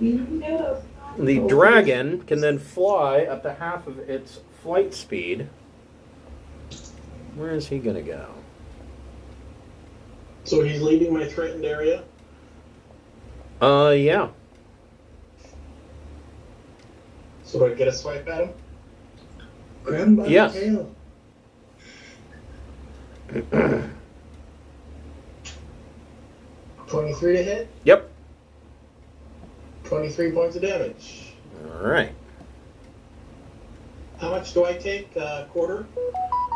No. The dragon can then fly up to half of its flight speed. Where is he going to go? So he's leaving my threatened area? Yeah. So do I get a swipe at him? Grab him by Yes. the tail. 23 to hit, Yep. 23 points of damage. All right. How much do I take? Quarter?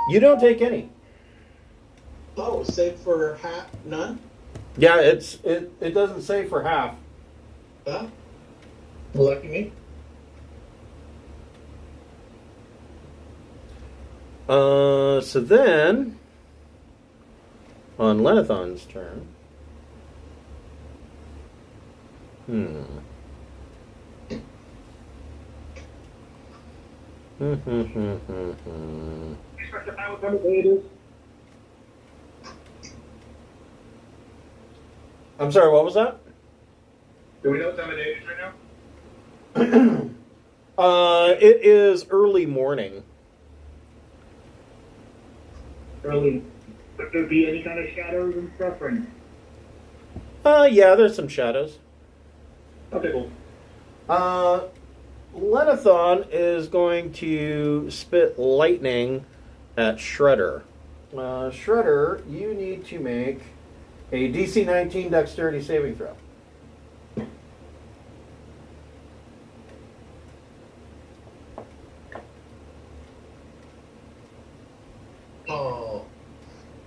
You don't take any. Oh, save for half? None? Yeah, it doesn't say for half. Huh? Lucky me. So then, on Lennithon's turn. I'm sorry, what was that? Do we know what time of day it is right now? It is early morning. Early. Would there be any kind of shadows and stuff? Or... Yeah, there's some shadows. Okay, cool. Lennithon is going to spit lightning at Shredder. Shredder, you need to make a DC 19 dexterity saving throw. Oh.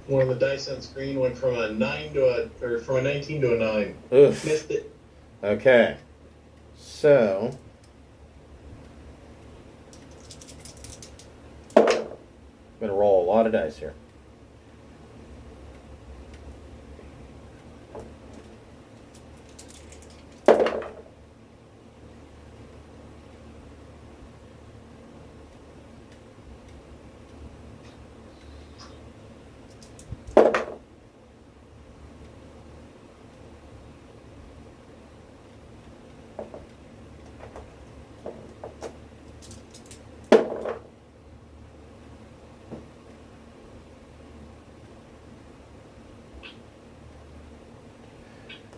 One of the dice on screen went from a 9 to from a 19 to a 9. Oof. Missed it. Okay. So. I'm going to roll a lot of dice here.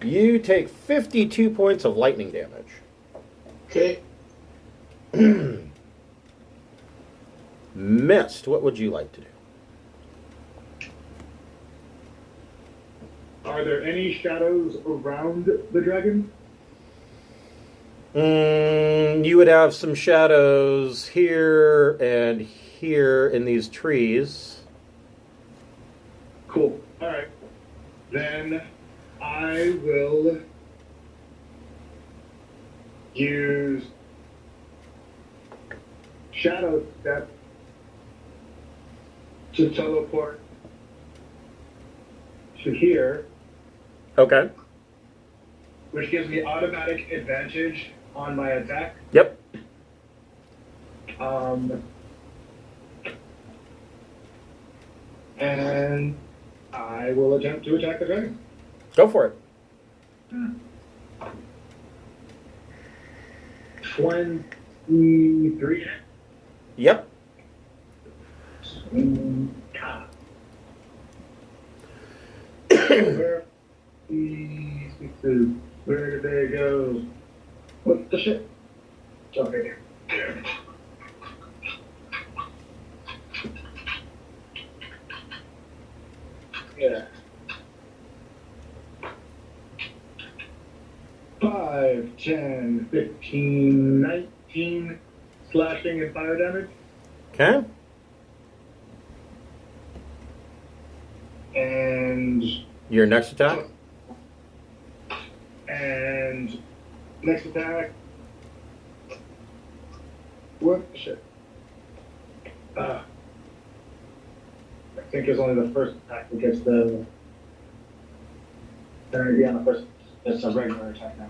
You take 52 points of lightning damage. Okay. Mist, what would you like to do? Are there any shadows around the dragon? You would have some shadows here and here in these trees. Cool. All right. Then I will use Shadow Step to teleport to here, Okay. which gives me automatic advantage on my attack. Yep. And I will attempt to attack the dragon. Go for it. 23. Yep. Where did they go? What the shit? Okay. Yeah. 5, 10, 15, 19 slashing and fire damage. Okay. And Your next attack? next attack. What the shit? I think it's only the first attack that gets the. Yeah, the first. It's a regular attack now.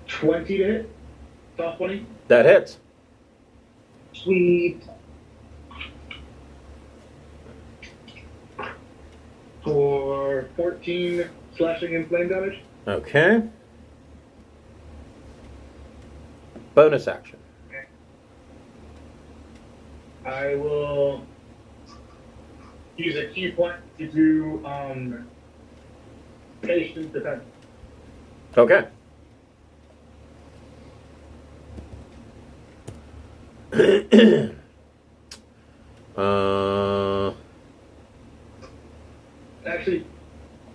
20 to hit. Top 20. That hits. Sweet. For 14 slashing and flame damage. Okay. Bonus action. I will use a key point to do patient defense. Okay. Actually,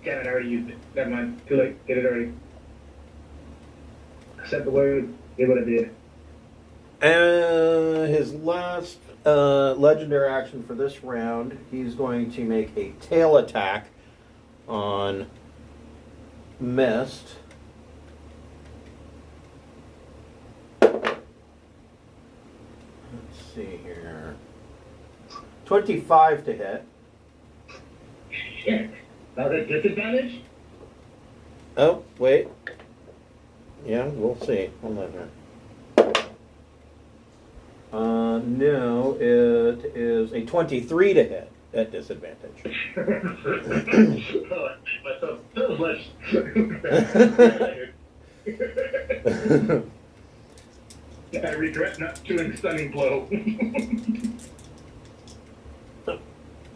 damn it, I already used it. Never mind. Too late. Did it already. I said the word, did what I did. His last legendary action for this round, he's going to make a tail attack on Mist. Let's see here. 25 to hit. Shit. Now that disadvantage? Oh, wait. Yeah, we'll see. Hold on here. No, it is a 23 to hit at disadvantage. Oh, I made myself so much. I regret not doing stunning blow.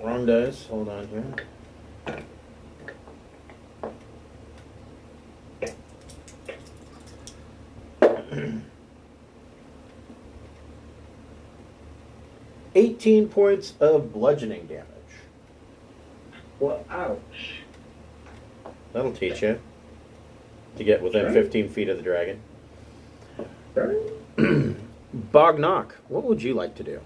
Wrong dice. Hold on here. $18 points of bludgeoning damage. Well, ouch. That'll teach you to get within 15 feet of the dragon. Bognock, what would you like to do?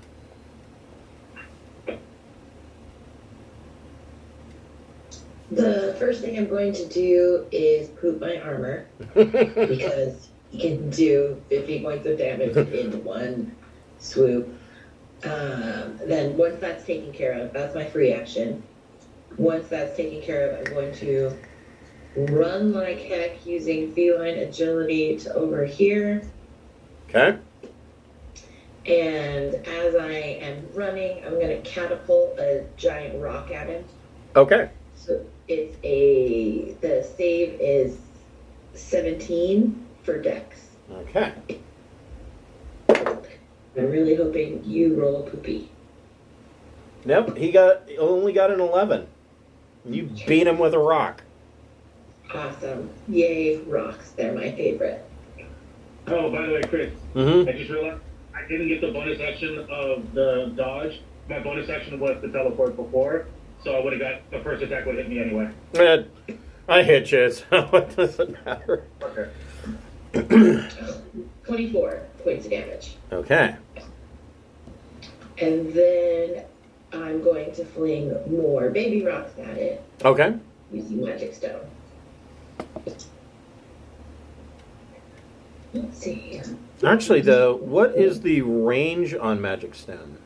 The first thing I'm going to do is poop my armor because he can do 50 points of damage in one swoop. Then once that's taken care of, that's my free action. Once that's taken care of, I'm going to run like heck using feline agility to over here. Okay. And as I am running, I'm going to catapult a giant rock at him. Okay. So the save is 17 for Dex. Okay. I'm really hoping you roll a poopy. Nope, he only got an 11. You beat him with a rock. Awesome. Yay, rocks. They're my favorite. Oh, by the way, Chris, Mm-hmm. I just realized I didn't get the bonus action of the dodge. My bonus action was the teleport before, so I would have got the first attack would hit me anyway. I hit you, so it doesn't matter. Okay. 24 points of damage. Okay. And then I'm going to fling more baby rocks at it Okay. using Magic Stone. Let's see. Actually, though, what is the range on Magic Stone?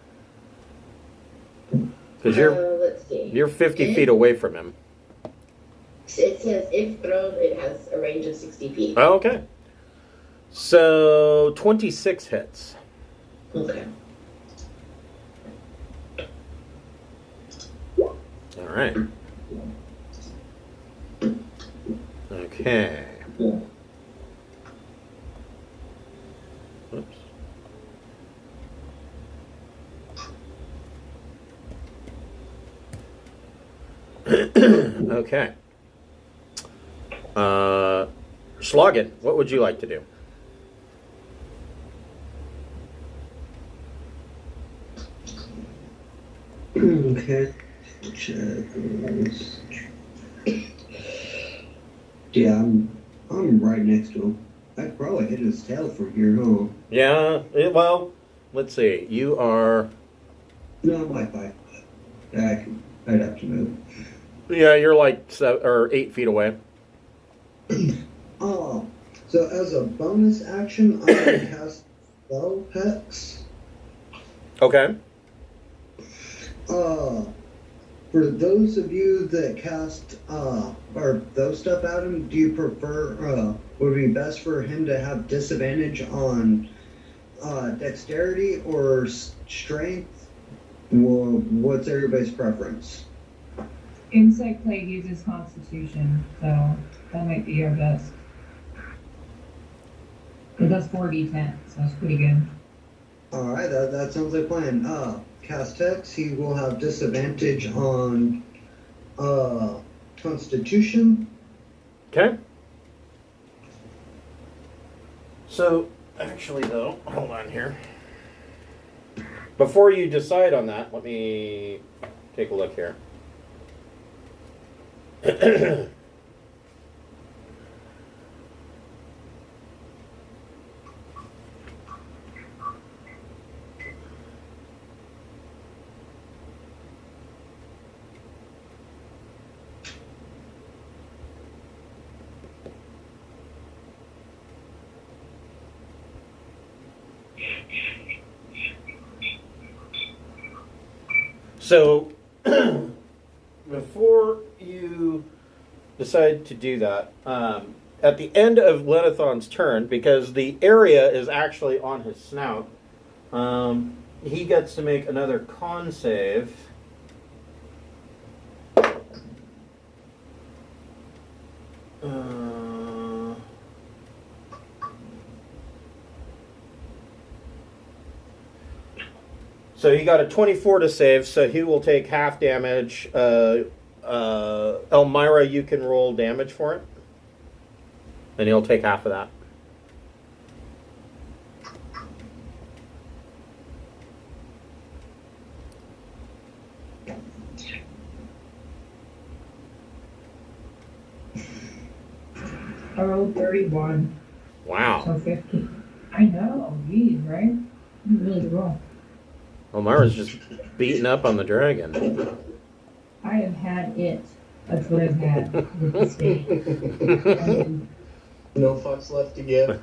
Because Let's see. you're 50 feet away from him. It says if thrown, it has a range of 60 feet. Oh, okay. So 26 hits. Okay. All right. Okay. Oops. Okay. Slogan, what would you like to do? Okay. Check this. Yeah, I'm right next to him. I'd probably hit his tail from here, huh? Yeah, well, let's see. You are... No, I'm like 5. I'd have to move. Yeah, you're like 8 feet away. Oh, so as a bonus action, I'm going to cast Spell Hex. Okay. For those of you that cast or those stuff at him, do you prefer, would it be best for him to have disadvantage on dexterity or strength? Well, what's everybody's preference? Insect Plague uses Constitution, so that might be our best. It does 4d10, so it's pretty good. Alright, that sounds like a plan. Cast Hex, he will have disadvantage on Constitution. Okay. So, actually, though, hold on here. Before you decide on that, let me take a look here. So, before you decide to do that, at the end of Lennithon's turn, because the area is actually on his snout, he gets to make another con save. So he got a 24 to save, so he will take half damage. Elmira, you can roll damage for it. And he'll take half of that. I rolled 31, Wow. so 50. I know, geez, right? Really good roll. Elmira's just beating up on the dragon. I have had it. That's what I've had with this day. No fucks left to give.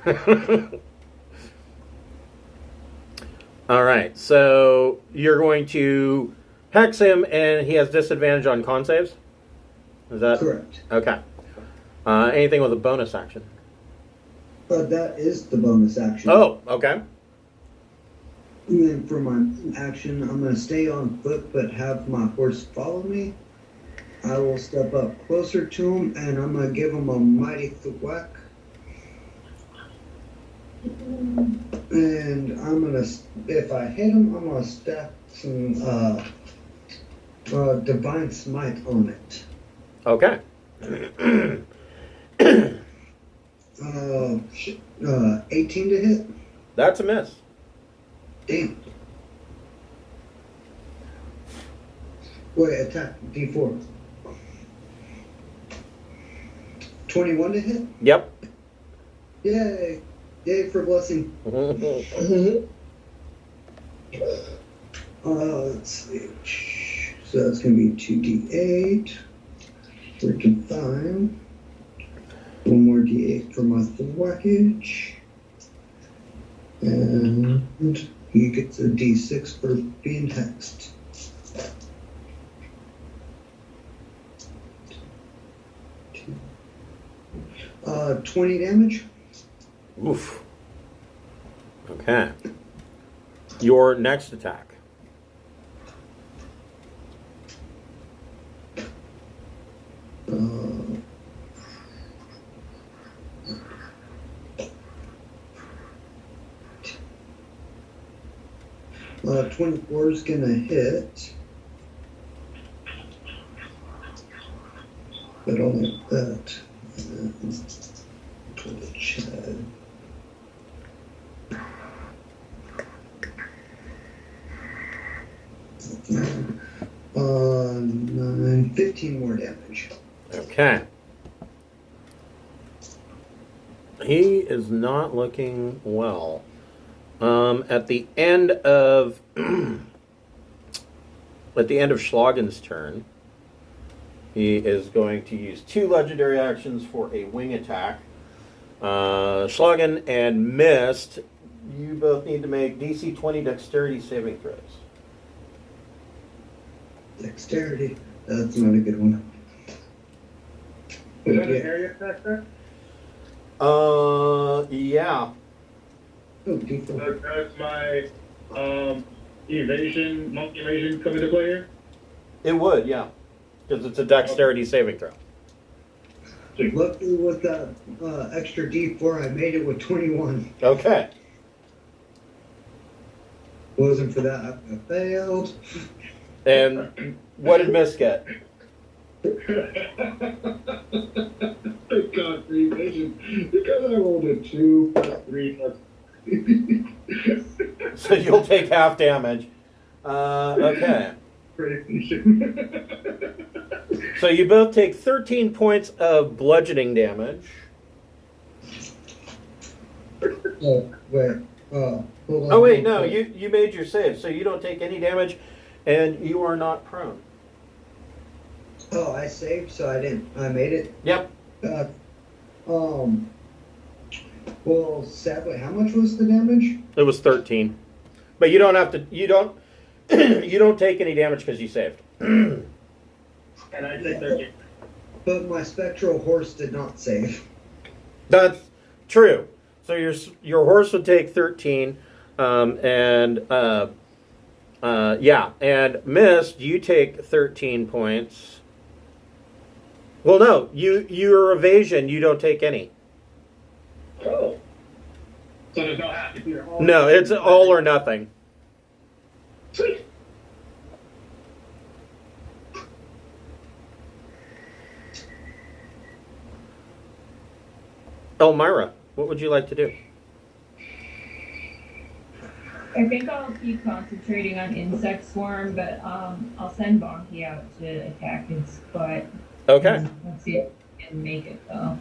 All right, so you're going to hex him, and he has disadvantage on con saves? Is that Correct. okay? Anything with a bonus action? That is the bonus action. Oh, okay. And then for my action, I'm going to stay on foot but have my horse follow me. I will step up closer to him and I'm going to give him a mighty thwack. And I'm going to, if I hit him, I'm going to stack some Divine Smite on it. Okay. 18 to hit. That's a miss. Damn. Wait, attack D4. 21 to hit. Yep. Yay! Yay for blessing. Let's see. So that's going to be 2d8. 35. One more d8 for my thwackage. And he gets a d6 for being hexed. Uh, 20 damage. Oof. Okay. Your next attack. Uh, 24 is gonna hit, but only that. Put the chat. 15 more damage. Okay. He is not looking well. At the end of Schlagen's turn, he is going to use 2 legendary actions for a wing attack. Schlagen and Mist, you both need to make DC 20 dexterity saving throws. Dexterity. That's not a good one. Is that an area attack there? Yeah. Oh, D4. That's my evasion, monkey evasion come into play here? It would, yeah. Because it's a dexterity saving throw. Luckily with that extra D4, I made it with 21. Okay. Wasn't for that, I failed. And what did Miss get? Thank God for evasion. Because I rolled a 2 plus 3 plus. So you'll take half damage. Okay. So you both take 13 points of bludgeoning damage. Oh, wait. Hold on. Oh wait, no, you made your save, so you don't take any damage, and you are not prone. Oh, I saved, so I made it. Yep. Well, sadly, how much was the damage? It was 13. But you don't have to, you don't take any damage because you saved. And I take 13. But my spectral horse did not save. That's true. So your horse would take 13, and Mist, you take 13 points. Well, no, your evasion, you don't take any. Oh. So there's no half if you're all. No, it's all or nothing. Sweet. Elmira, what would you like to do? I think I'll keep concentrating on Insect Swarm, but I'll send Bonky out to attack his butt. Okay. Let's see if he can make it, though.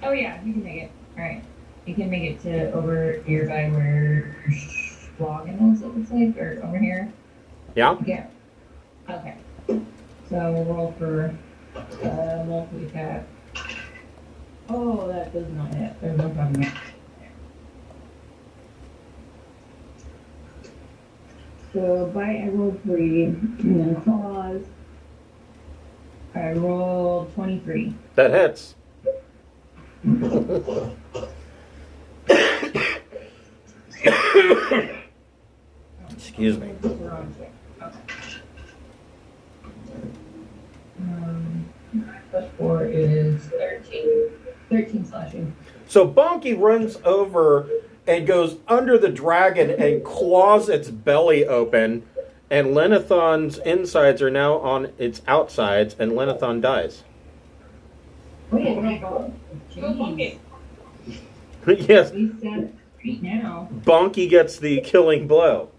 Oh, yeah, he can make it. All right. He can make it to over here by where Schlagen is, it looks like, or over here. Yeah? Yeah. Okay. So we'll roll for multi-attack. Oh, that does not hit. There's no problem. So bite, I rolled 3, and then claws, I rolled 23. That hits. Excuse me. Plus 4 is 13. 13 slashing. So Bonky runs over and goes under the dragon and claws its belly open, and Lennithon's insides are now on its outsides, and Lennithon dies. Wait, no, Go Jeez. Bonky. Yes, We said right now. Bonky gets the killing blow.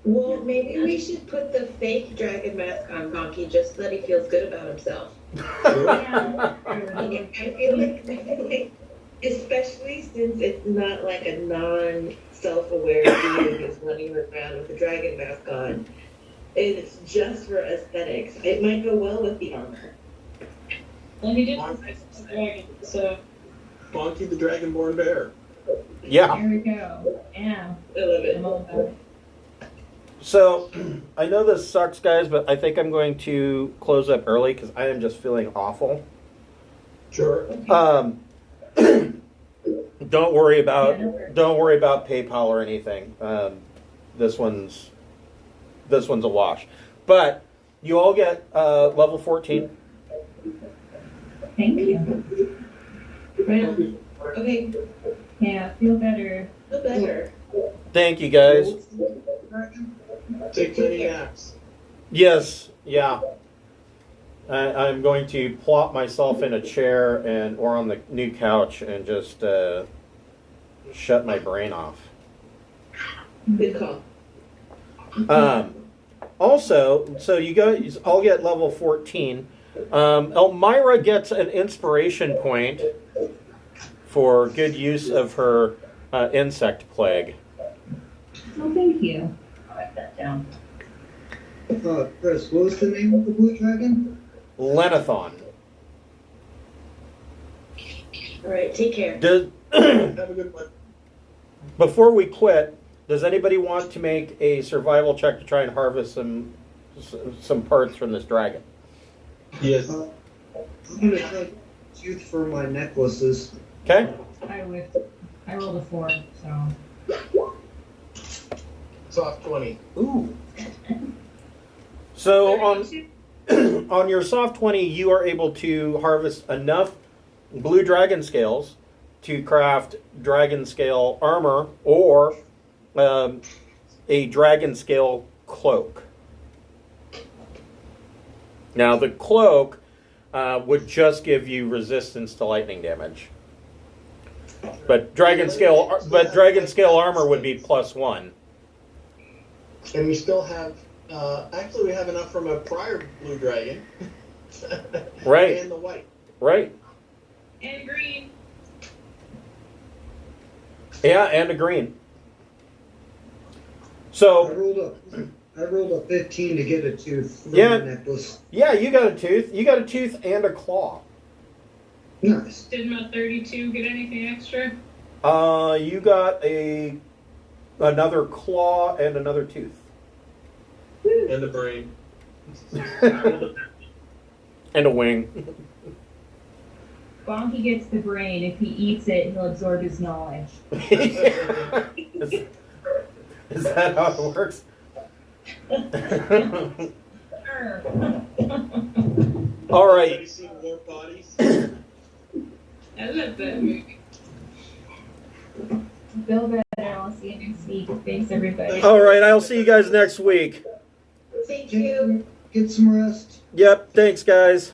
Well, maybe we should put the fake dragon mask on Bonky just so that he feels good about himself. Yeah. I feel like, especially since it's not like a non-self-aware being who's running around with a dragon mask on. It's just for aesthetics. It might go well with the armor. And he did say it's a dragon, so. Bonky the Dragonborn Bear. Yeah. There we go. Yeah. I love it. I'm all about it. So, I know this sucks, guys, but I think I'm going to close up early because I am just feeling awful. Sure. Don't worry about PayPal or anything. This one's a wash. But you all get level 14. Thank you. Right on. Okay, Yeah, feel better. feel better. Thank you, guys. Take many naps. Yes, yeah. I'm going to plop myself in a chair or on the new couch and just shut my brain off. Good call. Also, so you guys all get level 14. Elmira gets an inspiration point for good use of her insect plague. Oh, thank you. I'll write that down. Chris, what was the name of the blue dragon? Lennithon. All right, take care. Does, Have a good one. before we quit, does anybody want to make a survival check to try and harvest some parts from this dragon? Yes. I'm gonna try tooth for my necklaces. Okay. I rolled a 4, so. Soft 20. Ooh. So on your soft 20, you are able to harvest enough blue dragon scales to craft dragon scale armor or a dragon scale cloak. Now the cloak would just give you resistance to lightning damage, but dragon scale armor would be +1. And we still have, actually we have enough from a prior blue dragon. Right. And the white. Right. And green. Yeah, and a green. I So rolled a 15 to get a tooth for Yeah. my necklace. yeah, you got a tooth. You got a tooth and a claw. Nice. Did my 32 get anything extra? You got another claw and another tooth. And the brain. And a wing. Bonky gets the brain. If he eats it, he'll absorb his knowledge. Is that how it works? Sure. All right. Have you seen War Bodies? I love that movie. Feel better. I'll see you next week. Thanks, everybody. All right. I'll see you guys next week. Thank you. Get some rest. Yep. Thanks, guys.